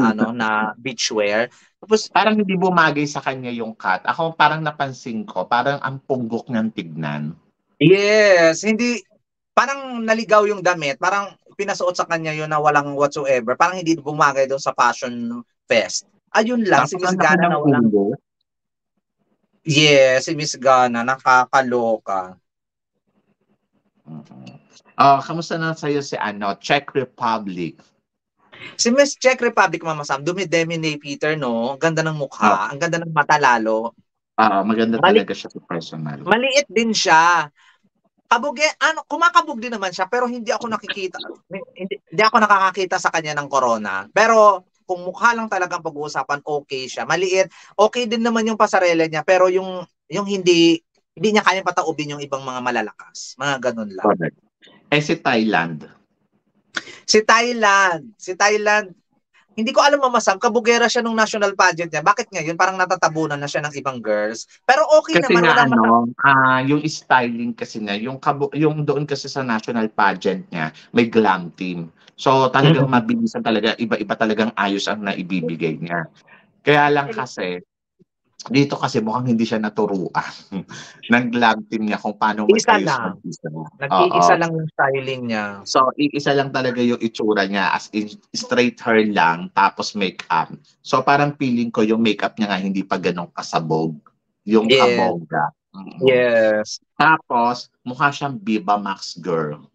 beachwear. Tapos, Parang hindi bumagay sa kanya yung cut. Ako parang napansin ko, parang ang punggok ng tignan. yes, hindi, parang naligaw yung damit. Parang pinasuot sa kanya yun na walang whatsoever. Parang hindi bumagay doon sa fashion fest. Ayun lang, si Tapos Miss ang laki Gana ng na walang, ulo. yes, si Miss Gana, nakakaloka. Kamusta na sa'yo si Czech Republic? Si Miss Czech Republic, Mama Sam, dumidemi ni Peter, no? Ang ganda ng Oh, mukha, ang ganda ng mata lalo. maganda Mali talaga siya sa personal. maliit din siya. Kumakabog din naman siya, pero hindi ako nakakakita sa kanya ng corona. Pero kung mukha lang talagang pag-uusapan, okay siya. Maliit, okay din naman yung pasarela niya, pero yung hindi niya kayang pataubin yung ibang mga malalakas. Mga ganun lang. Correct. Si Thailand. Si Thailand, Hindi ko alam mamasam, kabugera siya nung national pageant niya. Bakit ngayon parang natatabunan na siya ng ibang girls? Pero okay Kasi naman, nga walang masama. yung styling kasi niya, yung doon kasi sa national pageant niya, may glam team. So talagang Mm. mabilisan talaga, iba-iba talagang ayos ang naibibigay niya. Kaya lang kasi, dito kasi mukhang hindi siya naturuan ng glam team niya kung paano Isa mag-ayos lang. mag-isa. Oo. Nag-iisa lang yung styling niya. So, iisa lang talaga yung itsura niya, as in straight hair lang, tapos makeup. So, parang feeling ko yung makeup niya nga hindi pa ganun kasabog, yung Yes. kabongga. Mm. Yes. Tapos, mukha siyang Viva Max girl.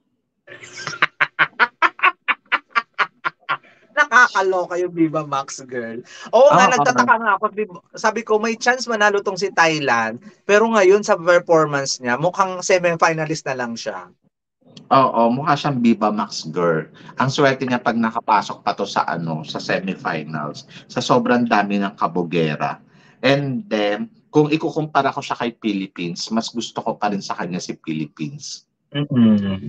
Nakakaloka yung Viva Max girl. Oo nga, Oo. nagtataka nga ako. Sabi ko, may chance manalo tong si Thailand. Pero ngayon sa performance niya, mukhang semi-finalist na lang siya. Oo, mukha siyang Viva Max girl. Ang swerte niya pag nakapasok pa to sa sa semifinals, sa sobrang dami ng kabogera. And then, kung ikukumpara ko siya kay Philippines, mas gusto ko pa rin sa kanya si Philippines.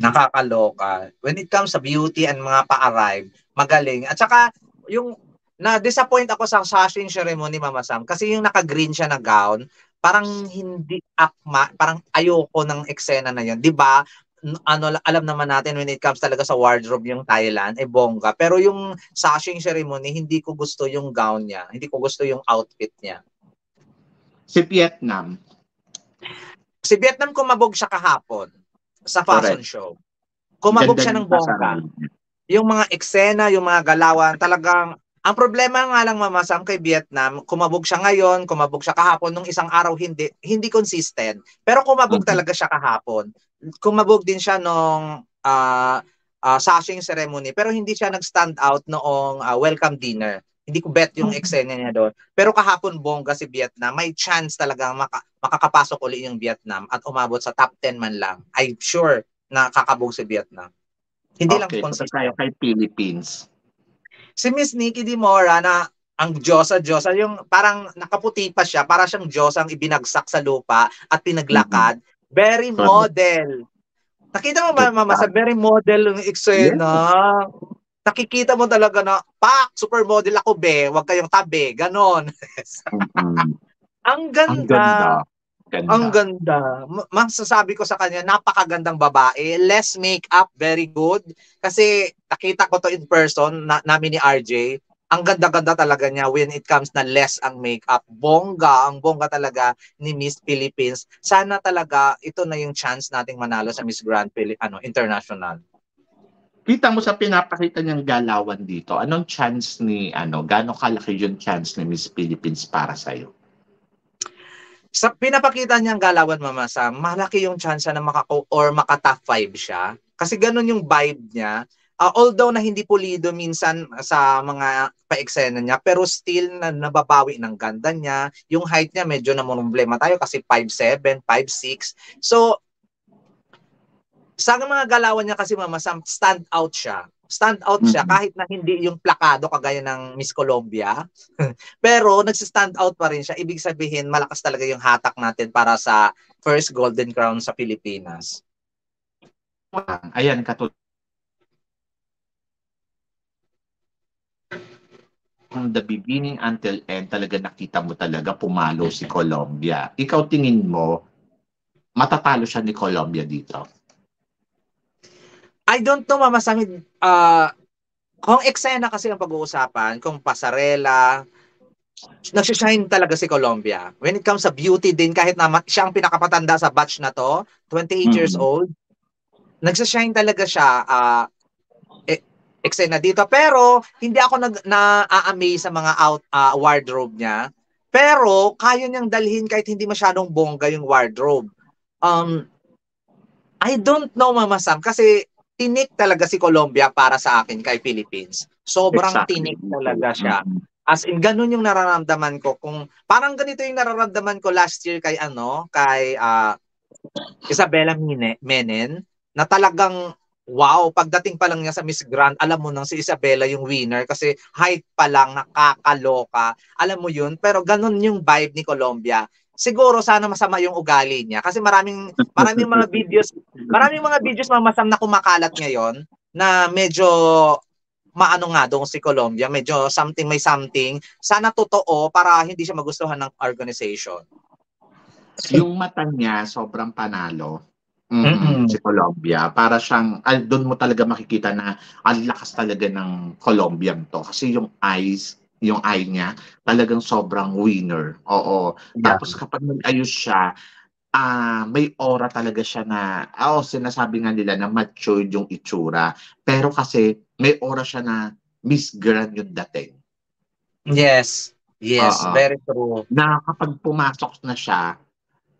Nakakaloka. When it comes sa beauty and mga pa-arrive, magaling. At saka, yung na-disappoint ako sa sashing ceremony, Mama Sam, kasi yung naka-green siya na gown, parang hindi akma, parang ayoko ng eksena na yun. 'Di ba? Alam naman natin when it comes talaga sa wardrobe yung Thailand, bongga. Pero yung sashing ceremony, hindi ko gusto yung gown niya. Hindi ko gusto yung outfit niya. Si Vietnam, Si Vietnam kumabog siya kahapon sa fashion correct. show. Kumabog Ganda siya ng ng bongga. pasarili niya. Yung mga eksena, yung mga galawan, talagang ang problema nga lang, Mama Sam, kay Vietnam, kumabog siya ngayon, kumabog siya kahapon, nung isang araw hindi consistent. Pero kumabog Mhm. talaga siya kahapon. Kumabog din siya nung sashing ceremony, pero hindi siya nag-stand out noong welcome dinner. Hindi ko bet yung eksena niya doon. Pero kahapon bongga si Vietnam, may chance talaga makakapasok uli yung Vietnam at umabot sa top 10 man lang. I'm sure na kakabog si Vietnam. Hindi lang Okay, punta tayo consistent. kay Philippines. Si Miss Nikki Di Mora na ang Diyosa-Diyosa, yung parang nakaputi pa siya, para siyang Diyosang ibinagsak sa lupa at Mhm. pinaglakad. Very Correct. model. Nakita mo ba, Mama, Ganda. sa very model ng Yes. eksena? Nakikita mo talaga na, pak, supermodel ako, be, wag kayong tabi, ganon. Mm. Ang Ang ganda. ganda. Ang Ganda. ganda. Masasabi ko sa kanya, napakagandang babae. Less makeup, very good. Kasi nakita ko to in person, namin ni RJ. Ang ganda-ganda talaga niya when it comes na less ang makeup. Bongga, ang bongga talaga ni Miss Philippines. Sana talaga ito na yung chance nating manalo sa Miss Grand International. Kita mo sa pinapakita niyang galawan dito, anong chance ni gaano kalaki yung chance ni Miss Philippines para sa'yo? Sa pinapakita niyang galawan, Mama Sam, malaki yung chance na maka-top 5 siya. Kasi ganun yung vibe niya. Although na hindi pulido minsan sa mga pa-eksena niya, pero still nababawi ng ganda niya. Yung height niya medyo namumblema tayo kasi 5'7", 5'6". So, sa mga galawan niya kasi, Mama Sam, stand out siya. Stand out siya Mhm. kahit na hindi yung plakado kagaya ng Miss Colombia. Pero nagsi-stand out pa rin siya. Ibig sabihin, malakas talaga yung hatak natin para sa first Golden Crown sa Pilipinas. Ayan, katulad from the beginning until end, talaga nakita mo talaga pumalo si Colombia. Ikaw tingin mo, matatalo siya ni Colombia dito? I don't know, Mama Samid, kung eksena kasi ang pag-uusapan, kung pasarela, nagsishine talaga si Colombia. When it comes sa beauty din, kahit na siya ang pinakapatanda sa batch na to, 28 years Mm-mm. old, nagsishine talaga siya eksena dito. Pero hindi ako na-amaze sa mga wardrobe niya. Pero kaya niyang dalhin kahit hindi masyadong bongga yung wardrobe. I don't know, Mama Sam, kasi tinik talaga si Colombia para sa akin kay Philippines. Sobrang Exactly. tinik talaga siya. Mm-mm. As in, ganun yung nararamdaman ko. Kung parang ganito yung nararamdaman ko last year kay Isabella Menen, na talagang wow, pagdating pa lang niya sa Miss Grand, alam mo nang si Isabella yung winner kasi height pa lang, nakakaloka. Alam mo yun? Pero ganun yung vibe ni Colombia. Siguro sana masama yung ugali niya kasi maraming mga videos mamasam na kumakalat ngayon na medyo maano nga doon si Colombia, medyo something may something. Sana totoo para hindi siya magustuhan ng organization. Yung mata niya, sobrang panalo. Mm-mm. Si Colombia. Para siyang, doon mo talaga makikita na ang lakas talaga ng Colombian to. Kasi yung eye niya, talagang sobrang winner. Oo. Yeah. Tapos kapag nag-ayos siya, may aura talaga siya na, sinasabi nga nila na matured yung itsura. Pero kasi may aura siya na Miss Grand yung dating. Yes. Yes, Oo. very true. Na kapag pumasok na siya,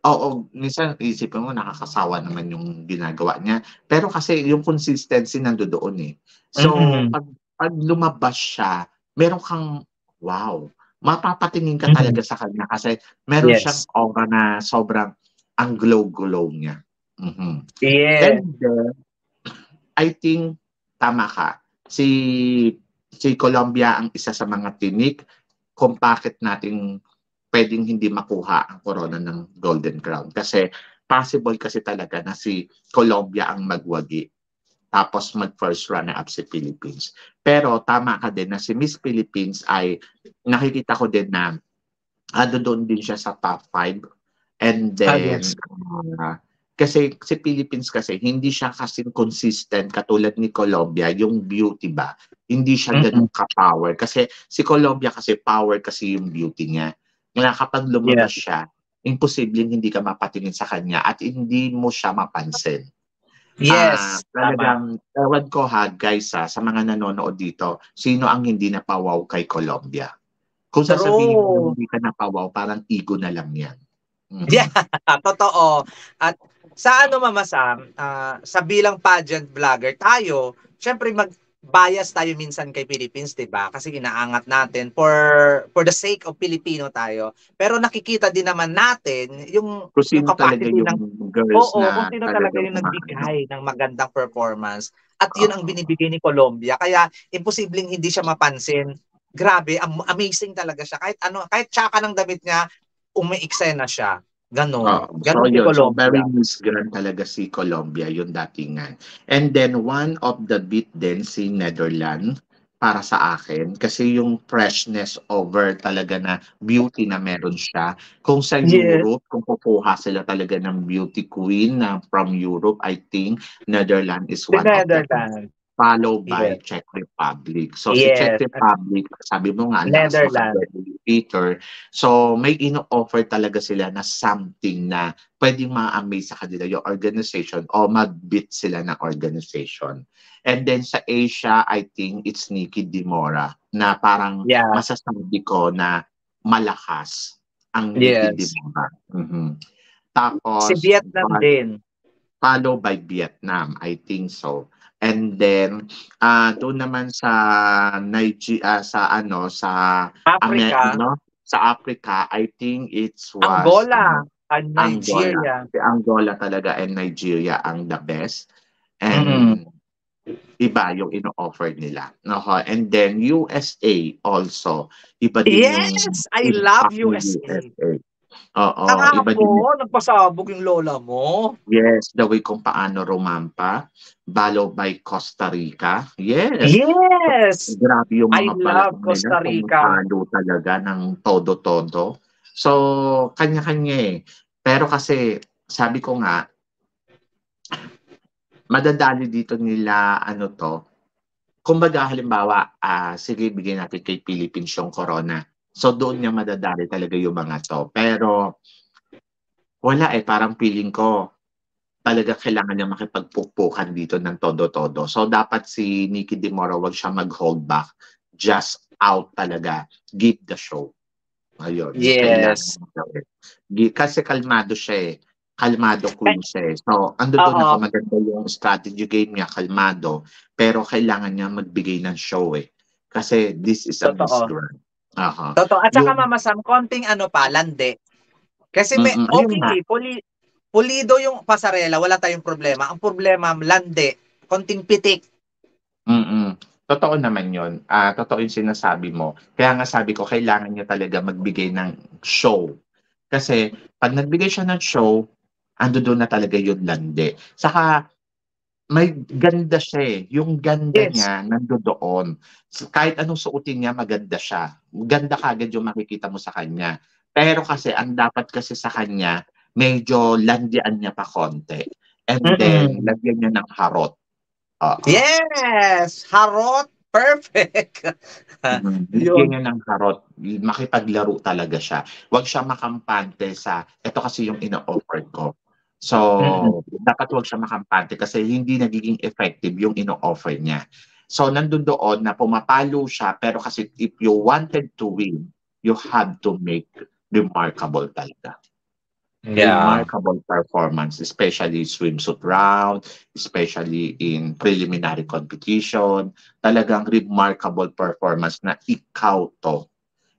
oo, minsan isipin mo nakakasawa naman yung ginagawa niya. Pero kasi yung consistency nandoon eh. So, Mm-mm. pag lumabas siya, meron kang, wow, mapapatingin ka Mm-mm. talaga sa kanya kasi meron siyang Yes. aura na sobrang ang glow-glow niya. Yes. And then, I think, tama ka, si Colombia ang isa sa mga tinik kung bakit natin pwedeng hindi makuha ang corona ng Golden Crown. Kasi possible kasi talaga na si Colombia ang magwagi tapos mag-first runner-up si Philippines. Pero tama ka din na si Miss Philippines ay nakikita ko din na doon din siya sa top 5. And then, Yes. kasi si Philippines kasi hindi siya kasi consistent katulad ni Colombia, yung beauty ba? Hindi siya ganun ka-power. Kasi si Colombia kasi power kasi yung beauty niya. Kaya kapag lumabas Yes. siya, imposibleng hindi ka mapatingin sa kanya at hindi mo siya mapansin. Yes. Tama. Talagang, ewan ko ha, guys sa mga nanonood dito, sino ang hindi napawaw kay Colombia? Kung sasabihin mo True. hindi ka napawaw, parang ego na lang yan. Yeah, totoo. At sa ano, Mama Sam, sa bilang pageant vlogger tayo, syempre mag-bias tayo minsan kay Philippines, 'di ba? Kasi inaangat natin for the sake of Filipino tayo. Pero nakikita din naman natin yung Kung sino talaga capacity yung ng girls oo, kung na sino talaga talagang yung umaano. nagbigay ng magandang performance. At yun ang Oo. binibigay ni Colombia. Kaya imposibleng hindi siya mapansin. Grabe, amazing talaga siya. Kahit tsaka ng damit niya, umiiksena siya. Ganon. Oo. So Ganon si yun, so very Colombia. Miss Grand talaga si Colombia, yung datingan. And then one of the beat din si Netherlands para sa akin kasi yung freshness over talaga na beauty na meron siya. Kung sa Yes. Europe, kung kukuha sila talaga ng beauty queen na from Europe, I think Netherlands is The one of them. Netherlands. Followed by Yes. Czech Republic. So si Czech Yes. At Republic, sabi mo nga, ang lakas Netherlands. maka-Peter. So may ino-offer talaga sila na something na pwedeng ma-amaze sa kanila yung organization o mag-beat sila ng organization. And then sa Asia, I think it's Nikki Dimora na parang Yeah. masasabi ko na malakas ang Nikki Yes. Dimora. Si Tapos, Vietnam din. followed by Vietnam, I think so. And then doon naman sa Africa. Sa Africa, I think it was Angola. And Angola. Nigeria. Si Angola talaga and Nigeria ang the best. Mm-mm. And iba yung ino-offer nila. And then USA also. Iba din yung Yes! I love impact ng USA. USA. Oo, iba din yung Nagpasabog yung lola mo. yes, the way kung paano rumampa, followed by Costa Rica. Yes. Yes! Grabe yung I mga love balakang nila, Costa Rica. pumapalo talaga ng todo-todo. So, kanya-kanya eh. Pero kasi, sabi ko nga, madadali dito nila, kumbaga halimbawa, sige, bigyan natin kay Philippines yung corona. So, doon niya madadali talaga yung mga to. Pero, wala parang feeling ko, talaga kailangan niya makipagpukpukan dito ng todo-todo. So, dapat si Nikki Dimora wag siya mag-hold back. Just out talaga. Give the show. Ayun. Yes. Kasi kalmado siya Kalmado queen siya So, doon ako maganda yung strategy game niya, kalmado. Pero kailangan niya magbigay ng show Kasi this is a Miss Grand. Totoo. At saka Mama Sam, konting lande. Kasi pulido yung pasarela, wala tayong problema. Ang problema, lande, konting pitik. Totoo naman yun. Totoo yung sinasabi mo. Kaya nga sabi ko, kailangan niya talaga magbigay ng show. Kasi, pag nagbigay siya ng show, doon na talaga yung lande. Saka, may ganda siya eh. Yung ganda Yes. niya nandoon. So, kahit anong suotin niya, maganda siya. Ganda kagad yung makikita mo sa kanya. Pero kasi, ang dapat kasi sa kanya, medyo landian niya pa konti. And then, Mm-mm. lagyan niya ng harot. Oo. Yes! Harot! Perfect! Lagyan Yun. niya ng harot. Makipaglaro talaga siya. Huwag siya makampante sa, ito kasi yung ino-offer ko. So, Mm-mm. dapat huwag siya makampante kasi hindi nagiging effective yung ino-offer niya. So, nandun doon na pumapalo siya, pero kasi if you wanted to win, you have to make remarkable talaga. Yeah. Remarkable performance, especially swimsuit round, especially in preliminary competition. Talagang remarkable performance na ikaw to.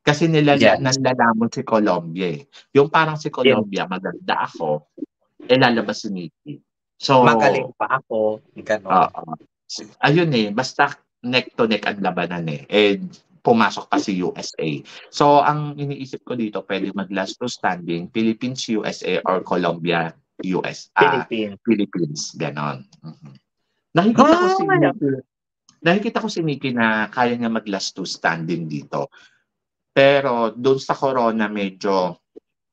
Kasi Yes. nanlalamon si Colombia eh. Yung parang si Yes. Colombia, maganda ako, lalabas si Nikki. So, Magaling pa ako. Ganon. ayun eh, basta neck to neck ang labanan eh. Pumasok pa si USA. So, ang iniisip ko dito, pwede mag-last to standing, Philippines, USA, or Colombia, Philippines. Philippines. Ganon. Nakikita ko si Ay, Nikki, na kaya niya mag-last to standing dito. Pero doon sa Corona, medyo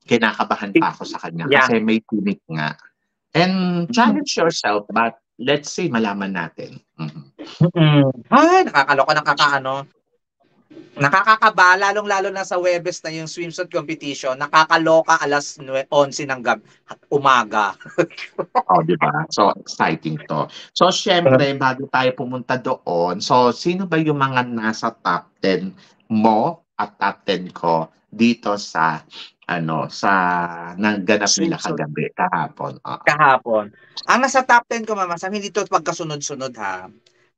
kinakabahan pa ako sa kanya yeah. kasi may tinik nga. And challenge yourself, but let's see, malaman natin. Ay, nakakaloka, nakakakaba, lalong-lalo na sa Webes na yung swimsuit competition, nakakaloka 11 ng umaga. Oh, di ba? So, exciting to. So, syempre, bago tayo pumunta doon, so, sino ba yung mga nasa top 10 mo at top 10 ko dito sa, sa nangganap nila Swimsuit kagabi, kahapon? kahapon. Ang nasa top 10 ko, Mama Sam, hindi to pagkasunod-sunod ha.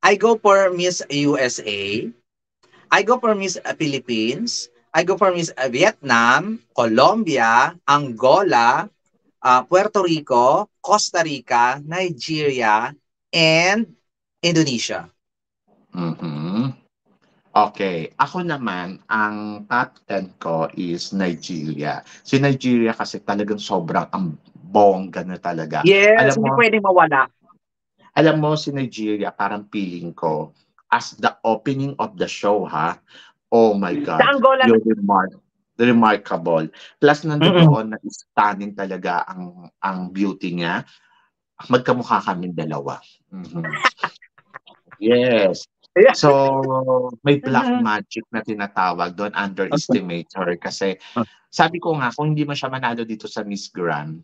I go for Miss USA. I go for Miss Philippines. I go for Miss Vietnam, Colombia, Angola, Puerto Rico, Costa Rica, Nigeria, and Indonesia. Mhm. Okay. Ako naman, ang top 10 ko is Nigeria. Si Nigeria kasi talagang sobrang ang bongga na talaga. Yes, Alam hindi mo, pwede mawala. si Nigeria, parang feeling ko, as the opening of the show, ha? Oh my Sa God, Angola, you're remarkable. Plus, mm-mm. nandoon na stunning talaga ang beauty niya. Magkamukha kaming dalawa. Mhm. Yes. Yeah. So, may black magic na tinatawag doon, underestimate her. Kasi, sabi ko nga, kung hindi man siya manalo dito sa Miss Grand,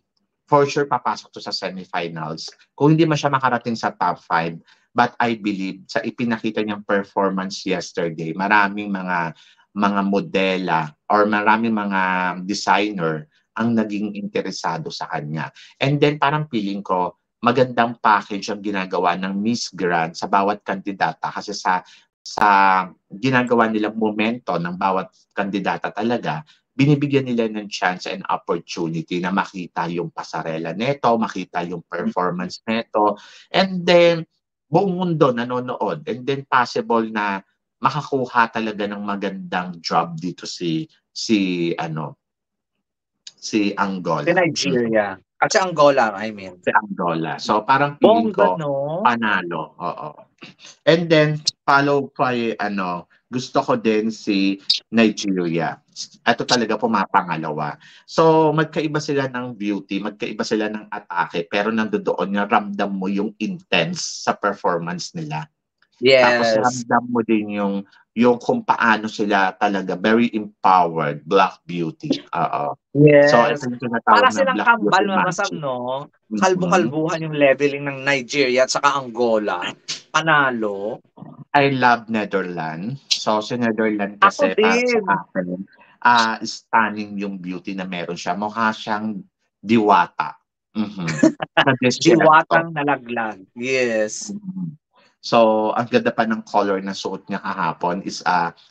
for sure papasok to sa semifinals. Kung hindi man siya makarating sa top 5, but I believe sa ipinakita niyang performance yesterday, maraming mga modela or maraming mga designer ang naging interesado sa kanya. And then parang feeling ko, magandang package ang ginagawa ng Miss Grand sa bawat kandidata kasi sa ginagawa nilang momento ng bawat kandidata talaga, binibigyan nila ng chance and opportunity na makita yung pasarela neto, makita yung performance neto, and then buong mundo nanonood, and then possible na makakuha talaga ng magandang job dito si Sa Angola. Nigeria. At sa Angola, I mean. Si Angola. So parang feeling Bongga, ko no? panalo. Oo. And then follow by gusto ko din si Nigeria. Ito talaga pumapangalawa. So magkaiba sila ng beauty, magkaiba sila ng atake, pero nandoon nga ramdam mo yung intense sa performance nila. Tapos Yes. ramdam mo din yung kung paano sila talaga very empowered, Black Beauty. Oo. So ito Yes. yung Para tinatawag na silang Black Beauty kambal, Mama Sam, magic. no? Mhm. Kalbu-kalbuhan yung leveling ng Nigeria at saka Angola. Panalo. I love Netherlands. So, si Netherlands Ako kasi para sa din. akin, stunning yung beauty na meron siya. Mukha siyang diwata. Sa desierto. Jiwatang nalaglag. Yes. Mhm. So, ang ganda pa ng color na suot niya kahapon is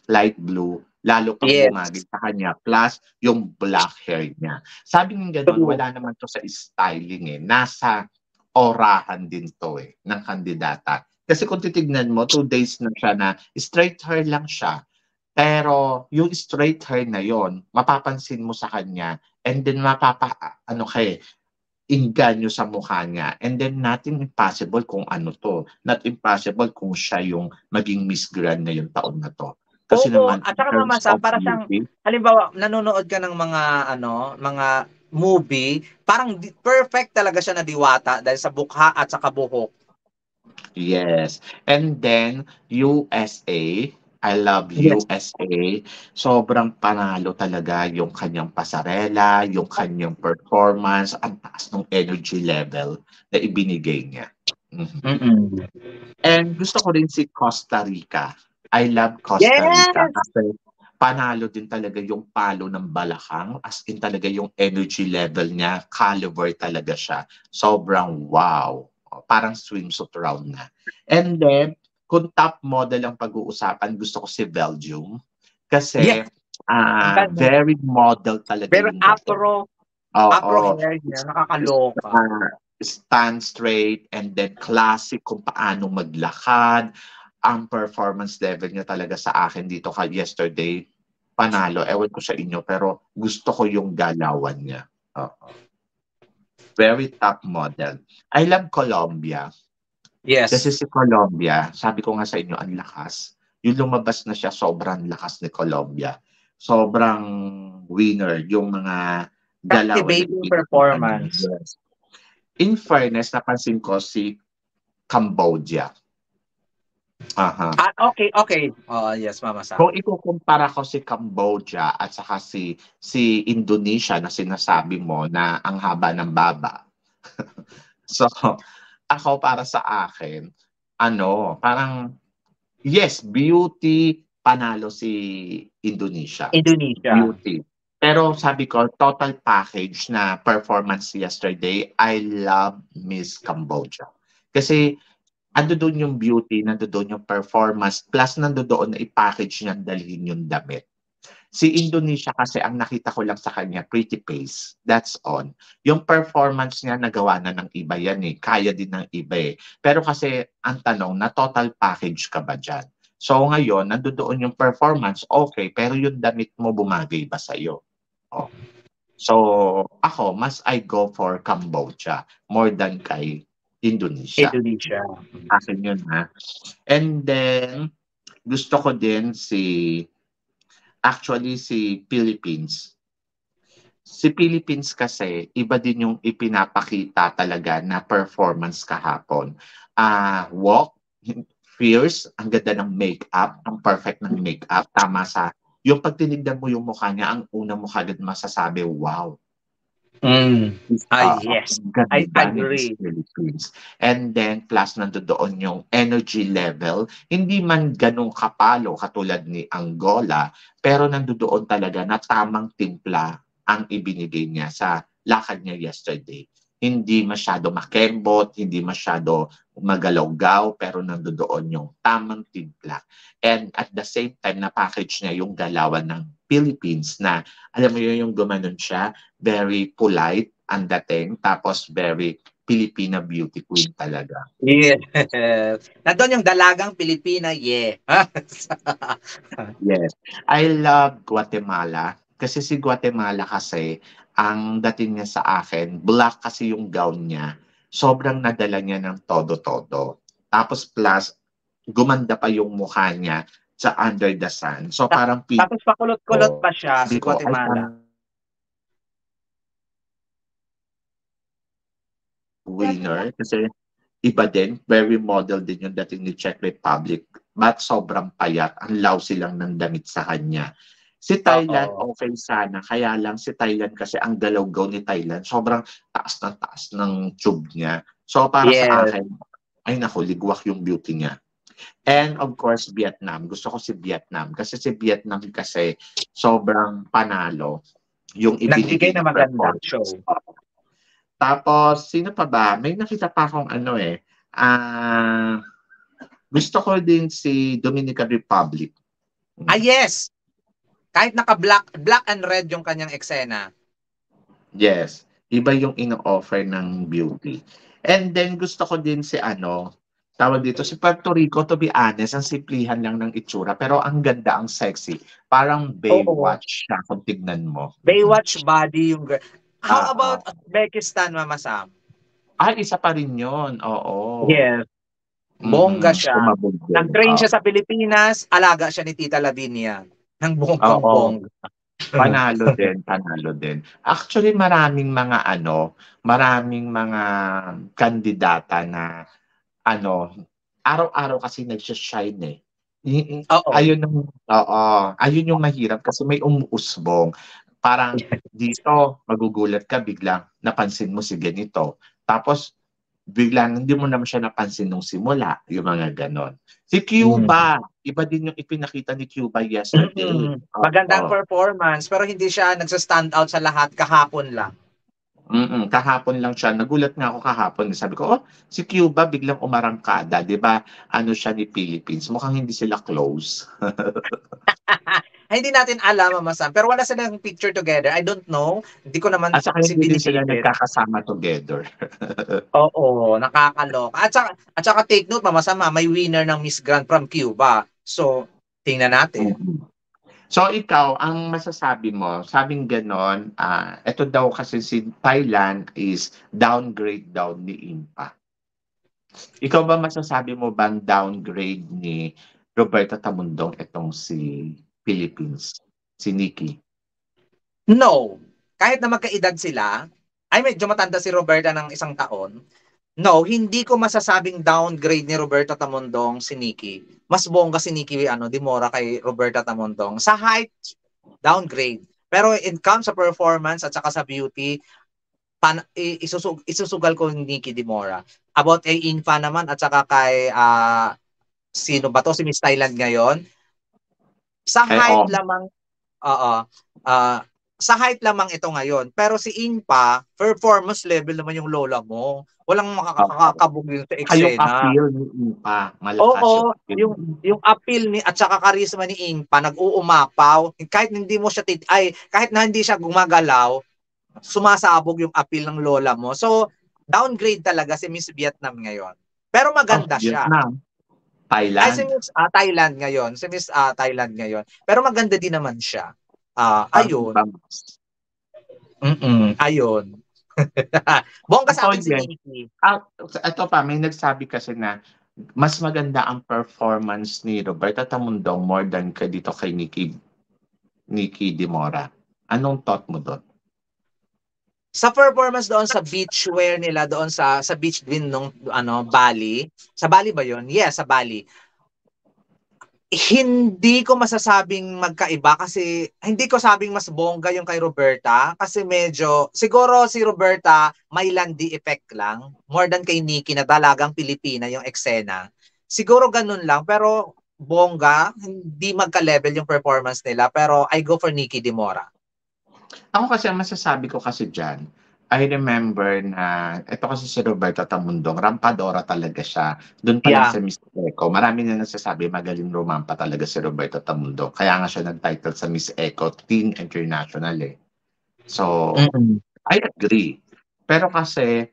light blue. Lalo pang Yes. bumagay sa kanya. Plus, yung black hair niya. Sabi ng gano'n, True. wala naman to sa styling eh. Nasa orahan din to eh, ng kandidata. Kasi kung titignan mo, 2 days na siya na straight hair lang siya. Pero yung straight hair na yon, mapapansin mo sa kanya and then ano inganyo sa mukha niya. And then nothing impossible kung ano to. Not impossible kung siya yung maging Miss Grand na yung taon na to. Kasi Oo, naman at in saka Mama terms Sam, of para siyang, beauty, halimbawa, nanonood ka ng mga movie, parang perfect talaga siya na diwata dahil sa bukha at sa buhok. yes. And then USA, I love Yes. USA. Sobrang panalo talaga yung kanyang pasarela, yung kanyang performance, ang taas ng energy level na ibinigay niya. Mhm. Mm-mm. And gusto ko rin si Costa Rica. I love Costa Rica Yes! kasi panalo din talaga yung palo ng balakang. As in talaga yung energy level niya, caliber talaga siya. Sobrang wow. Parang swimsuit round na. And then, kung top model ang pag-uusapan, gusto ko si Belgium. Kasi Yes! Ang ganda. very model talaga Pero yung dating. afro Oo. hair niya, nakakaloka. Stand straight and then classic kung paano maglakad. Ang performance level niya talaga sa akin dito yesterday, panalo. Ewan ko sa inyo, pero gusto ko yung galawan niya. Oo. Very top model. I love Colombia. Kasi Yes. si Colombia, sabi ko nga sa inyo, ang lakas. Yung lumabas na siya, sobrang lakas ni Colombia. Sobrang winner yung mga galawan na Captivating ipinakita niya. performance. Yes. In fairness, napansin ko si Cambodia. Aha. Okay. Oh, yes, Mama Sam. Kung ikukumpara ko si Cambodia at saka si Indonesia na sinasabi mo na ang haba ng baba. So, ako para sa akin, parang yes, beauty panalo si Indonesia. Indonesia. Beauty. Pero sabi ko, total package na performance yesterday, I love Miss Cambodia. Kasi doon yung beauty, doon yung performance, plus doon na i-package niya, dalhin yung damit. Si Indonesia kasi ang nakita ko lang sa kanya, pretty face. That's all. Yung performance niya, nagawa na ng iba yan eh. Kaya din ng iba eh. Pero kasi ang tanong, na total package ka ba dyan? So ngayon, doon yung performance, okay, pero yung damit mo bumagay ba sa'yo? Oh. So ako, mas I go for Cambodia more than kay Indonesia. Indonesia. Akin yun ha. And then, gusto ko din actually si Philippines. Si Philippines kasi, iba din yung ipinapakita talaga na performance kahapon. Walk, fierce, ang ganda ng makeup, ang perfect ng makeup, yung pag tinignan mo yung mukha niya, ang una mo kagad masasabi, wow. Yes. I Ganda ni Miss agree. Philippines. And then, plus nandoon yung energy level. Hindi man ganun kapalo katulad ni Angola, pero nandoon talaga na tamang timpla ang ibinigay niya sa lakad niya yesterday. Hindi masyado makembot, hindi masyado magalaw-gaw, pero nandoon yung tamang timpla. And at the same time, na-package niya yung galawan ng Philippines na, alam mo yun, yung gumanon siya, very polite ang dating, tapos very Filipina beauty queen talaga. Yes. Nandun yung dalagang Pilipina, yeah. Yes. I love Guatemala. Kasi si Guatemala kasi, ang dating niya sa akin, black kasi yung gown niya. Sobrang nadala niya ng todo-todo. Tapos plus, gumanda pa yung mukha niya sa Under the Sun. So parang Tapos pakulot-kulot pa siya si sabi ko, ay Guatemala. winner. Kasi iba din, very model din yung dating ni Czech Republic. But sobrang payat, ang lousy lang ng damit sa kanya. Si Thailand, Oo. okay sana. Kaya lang si Thailand kasi ang galaw-gaw ni Thailand, sobrang taas ng tube niya. So para sa Yes. akin, ay naku, ligwak yung beauty niya. And of course, Vietnam. Gusto ko si Vietnam. Kasi si Vietnam kasi sobrang panalo yung Nagbigay ibinigay na na magandang performance. show. Tapos, sino pa ba? May nakita pa akong gusto ko din si Dominican Republic. Yes! Kahit black and red yung kanyang eksena. Yes. Iba yung ino-offer ng beauty. And then, gusto ko din si tawag dito, si Puerto Rico, to be honest, ang simplihan lang ng itsura, pero ang ganda, ang sexy. Parang Oo. Baywatch siya kung tignan mo. Baywatch body yung girl. How Oo. about Uzbekistan, Mama Sam? Isa pa rin yun. Oo. Yes, bongga siya. Sumabog din. Nag-train siya sa Pilipinas, alaga siya ni Tita Lavinia ng Oo. bonggang-bongga. Panalo din, panalo din. Actually, maraming mga kandidata na ano, araw-araw kasi nagsa-shine eh. Oo. Ayun yung mahirap kasi may umuusbong. Parang dito, magugulat ka biglang napansin mo si ganito. Tapos biglang hindi mo naman siya napansin nung simula, yung mga ganon. Si Mm. Cuba, iba din yung ipinakita ni Cuba yesterday. Magandang Oo. performance pero hindi siya nagsa-stand out sa lahat kahapon lang. Kahapon lang siya. Nagulat nga ako kahapon. Sabi ko, si Cuba biglang umarangkada. 'Di ba? Ano siya ni Philippines. Mukhang hindi sila close. Ay, hindi natin alam, Mama Sam, pero wala silang picture together. I don't know. Hindi ko naman At saka hindi din sila binibisit. nagkakasama together. Oo, nakakaloka. At saka take note, Mama Sam, may winner ng Miss Grand from Cuba. So, tingnan natin. Mm. So ikaw, ang masasabi mo, sabing ganon, ito daw kasi si Thailand is downgrade daw ni Impa. Ikaw ba masasabi mo bang downgrade ni Roberta Tamundong itong si Philippines, si Nikki? No. Kahit na magkaedad sila, ay medyo matanda si Roberta ng 1 taon. No, hindi ko masasabing downgrade ni Roberta Tamundong si Nikki. Mas bongga si Nikki Dimora kay Roberta Tamundong. Sa height, downgrade. Pero in comes sa performance at saka sa beauty, isusugal ko ni Nikki Dimora. About kay Infa naman at saka kay sino ba to, si Miss Thailand ngayon. Sa height lamang, oo, sa height lamang ito ngayon. Pero si Inpa, performance level naman yung lola mo. Walang makakakabog yun sa Yung eksena. appeal ni Impa, malakas Oo, yung yung appeal ni at saka charisma ni Inpa nag-uumapaw. Kahit hindi mo siya kahit na hindi siya gumagalaw, sumasabog yung appeal ng lola mo. So, downgrade talaga si Miss Vietnam ngayon. Pero maganda siya. Vietnam, Ay, si Thailand. Miss Thailand ngayon. Si Miss Thailand ngayon. Pero maganda din naman siya. Ayun. Ayun. Bongga sa akin si Nikki. Ito pa, may nagsabi kasi na mas maganda ang performance ni Roberta Tamundong more than dito kay Nikki Dimora. Anong thought mo doon? Sa performance doon sa beach wear nila doon sa beach din nung Bali. Sa Bali ba 'yon? Yes, sa Bali. Hindi ko masasabing magkaiba kasi hindi ko sabing mas bongga yung kay Roberta kasi medyo siguro si Roberta may landi effect lang more than kay Nikki na dalagang Pilipina yung eksena. Siguro ganun lang pero bongga, hindi magka-level yung performance nila pero I go for Nikki Dimora. Ako kasi ang masasabi ko kasi diyan, I remember na ito kasi si Roberta Tamundong, rampadora talaga siya. Doon pa lang sa Miss Eco, marami na nagsasabi magaling rumampa talaga si Roberta Tamundong. Kaya nga siya nag-title sa Miss Eco Teen International eh. So, I agree. Pero kasi,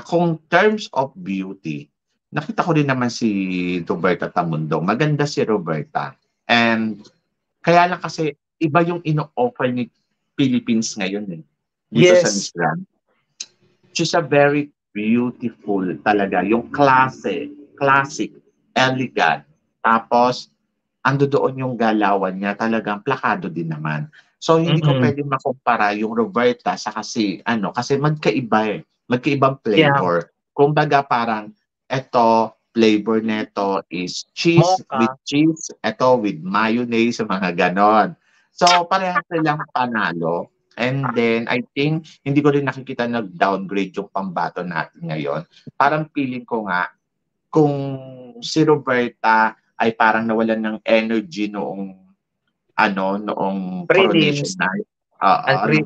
kung terms of beauty, nakita ko din naman si Roberta Tamundong. Maganda si Roberta. And kaya lang kasi iba yung ino-offer ni Philippines ngayon eh. Dito sa Miss Grand. She's a very beautiful talaga. Yung classic, elegant. Tapos, ando doon yung galawan niya, talagang plakado din naman. So, hindi ko pwedeng makumpara yung Roberta sa kasi magkaiba eh. Magkaibang flavor. Kumbaga parang, eto, flavor neto is cheese with cheese, eto with mayonnaise, mga ganon. So, parehas silang panalo. And then, I think, hindi ko rin nakikita nag-downgrade yung pambato natin ngayon. Parang feeling ko nga, kung si Roberta ay parang nawalan ng energy noong coronation night.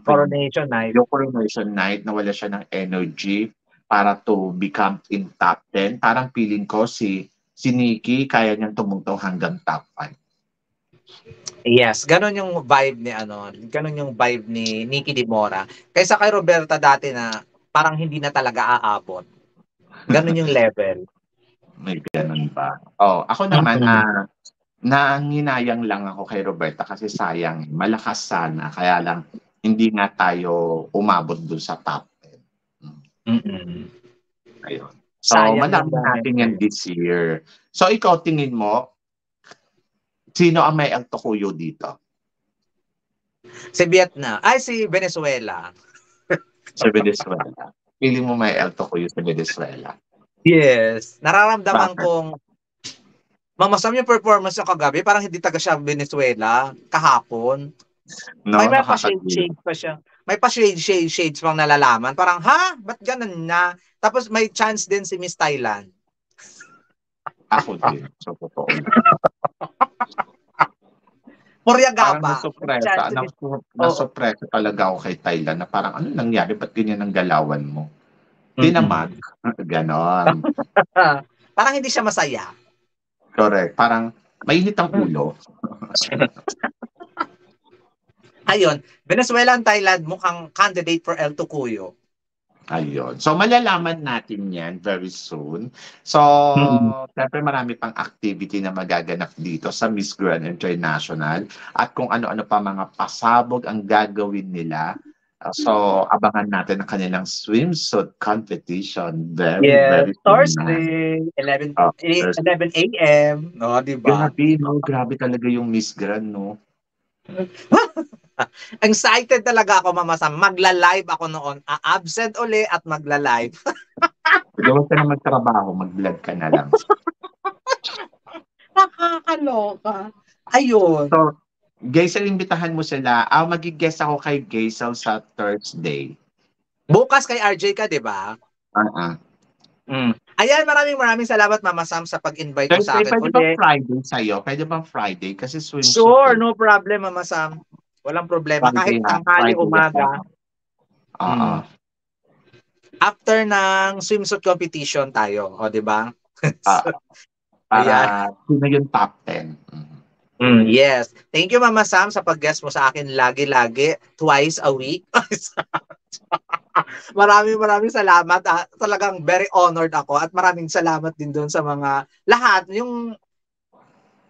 Coronation night. Yung coronation night, nawala siya ng energy para to become in top 10. Parang feeling ko si Nikki kaya niyang tumungtong hanggang top 5. Yes, ganun yung vibe ni Nikki Dimora. Kaysa kay Roberta dati na parang hindi na talaga aabot. Ganun yung level. May ganun ba? Ako naman, nanginayang lang ako kay Roberta kasi sayang, malakas sana. Kaya lang, hindi nga tayo umabot dun sa top 10. Mm. Ayun. So, Sayang malaman yung natin moment. yan this year. So, ikaw, tingin mo, sino ang may El Tocuyo dito? Si Vietnam. Ay, si Venezuela. Sa Venezuela. Feeling mo may El Tocuyo sa Venezuela? Yes. Nararamdaman Bakit? kong mamasam yung performance niya kagabi. Parang hindi taga siya Venezuela kahapon. No, May nakakagulat. pa-shade pa siya. May pa-shades pang nalalaman. Parang, ha? Ba't ganun na? Tapos may chance din si Miss Thailand. Ako din. So, totoo lang. Parang Puryagaba. May chance nasurpresa. si Miss... Oo. Nasurpresa talaga ako kay Thailand na parang ano nangyari? Ba't ganyan ang galawan mo? Tinamad. Mm-mm. Ganon. Parang hindi siya masaya. Correct. Parang mainit ang ulo. Ayun, Venezuela and Thailand mukhang candidate for El Tocuyo. Ayun. So, malalaman natin yan very soon. So, syempre marami pang activity na magaganap dito sa Miss Grand International at kung ano-ano pa mga pasabog ang gagawin nila. So, abangan natin ang kanilang swimsuit competition. Very, Yes, very soon na. Thursday, 11 First, 11 a.m. No, di ba? grabe, no? Grabe talaga yung Miss Grand, no? Excited talaga ako, Mama Sam. Magla-live ako noon. A-absent uli at magla-live. Huwag ka na magtrabaho, mag-vlog ka na lang. Nakakaloka. Ayun. So, Gaisel, imbitahan mo sila. Mag-guest ako kay Gaisel sa Thursday. Bukas kay RJ ka, di ba? Ayan, maraming salamat, Mama Sam, sa pag-invite mo sa Thursday, akin. pwede bang Friday sa'yo? Pwede bang Friday? Kasi swimsuit. Sure, no problem, Mama Sam. Walang problema. Friday, Kahit tanghali, umaga. After ng swimsuit competition tayo. O, di ba? Para sino yung top 10. Yes. Thank you, Mama Sam, sa pag-guest mo sa akin lagi-lagi, twice a week. Maraming salamat. Talagang very honored ako at maraming salamat din doon sa mga lahat, yung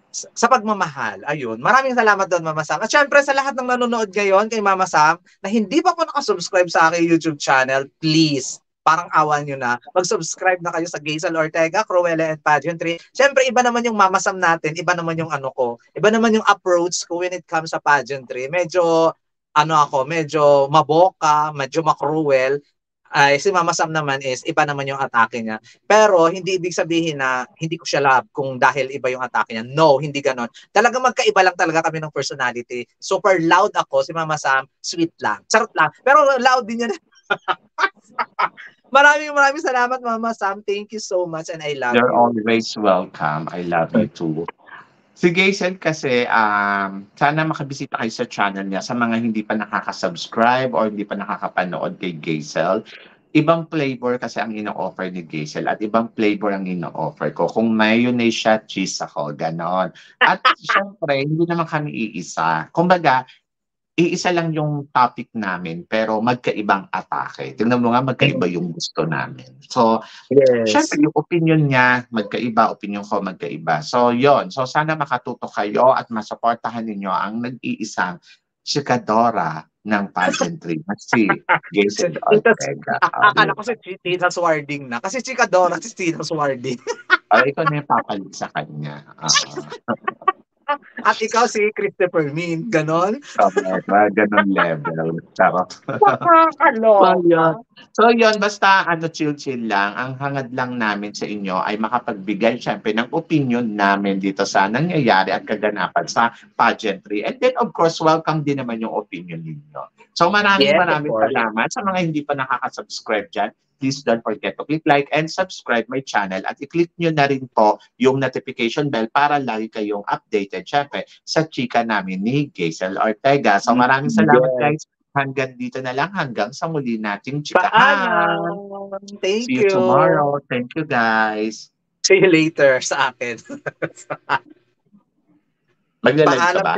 sa pagmamahal. Ayun. Maraming salamat doon, Mama Sam. At syempre sa lahat ng nanonood ngayon kay Mama Sam na hindi pa po nakasubscribe sa aking YouTube channel, please, parang awan nyo na, mag-subscribe na kayo sa Gaisel Ortega, Cruella and Pageantry. Syempre, iba naman yung Mama Sam natin, iba naman yung ano ko, iba naman yung approach ko when it comes sa pageantry. Medyo, medyo maboka, medyo makruel. Ay, si Mama Sam naman is, iba naman yung atake niya. Pero, hindi ibig sabihin na hindi ko siya love kung dahil iba yung atake niya. No, hindi ganon. Talagang magkaiba lang talaga kami ng personality. Super loud ako, si Mama Sam, sweet lang. Charot lang. Pero loud din yan. Maraming salamat, Mama Sam. Thank you so much and I love You're you. always welcome. I love you too. Si Gaisel kasi, sana makabisita kayo sa channel niya. Sa mga hindi pa nakaka-subscribe or hindi pa nakakapanood kay Gaisel, ibang flavor kasi ang ino-offer ni Gaisel at ibang flavor ang ino-offer ko. Kung mayonnaise siya, cheese ako, ganon. At syempre, hindi naman kami iisa. Kumbaga, iisa lang yung topic namin pero magkaibang atake. Tingnan mo nga, magkaiba yung gusto namin. So, syempre yung opinion niya, magkaiba, opinion ko, magkaiba. So, yon. So, sana makatuto kayo at masuportahan ninyo ang nag-iisang chikadora ng pageantry na si Gaisel Ortega. Akala ko si Tita Swarding na. Kasi chikadora si Tita Swarding. Ikaw na yung papalit sa kanya. At ikaw si Christopher Min, ganon? Ganon level. Charot. So yun, basta chill-chill lang. Ang hangad lang namin sa inyo ay makapagbigay syempre ng opinion namin dito sa nangyayari at kaganapan sa pageantry. And then of course, welcome din naman yung opinion ninyo. So maraming salamat sa mga hindi pa nakaka-subscribe dyan. Please don't forget to click like and subscribe my channel at i-click nyo na rin po yung notification bell para lagi kayong updated syempre sa chika namin ni Gaisel Ortega. So maraming salamat guys. Hanggang dito na lang. Hanggang sa muli nating chikahan. Thank See you tomorrow. Thank you guys. See you later sa akin. Magla-live ka ba?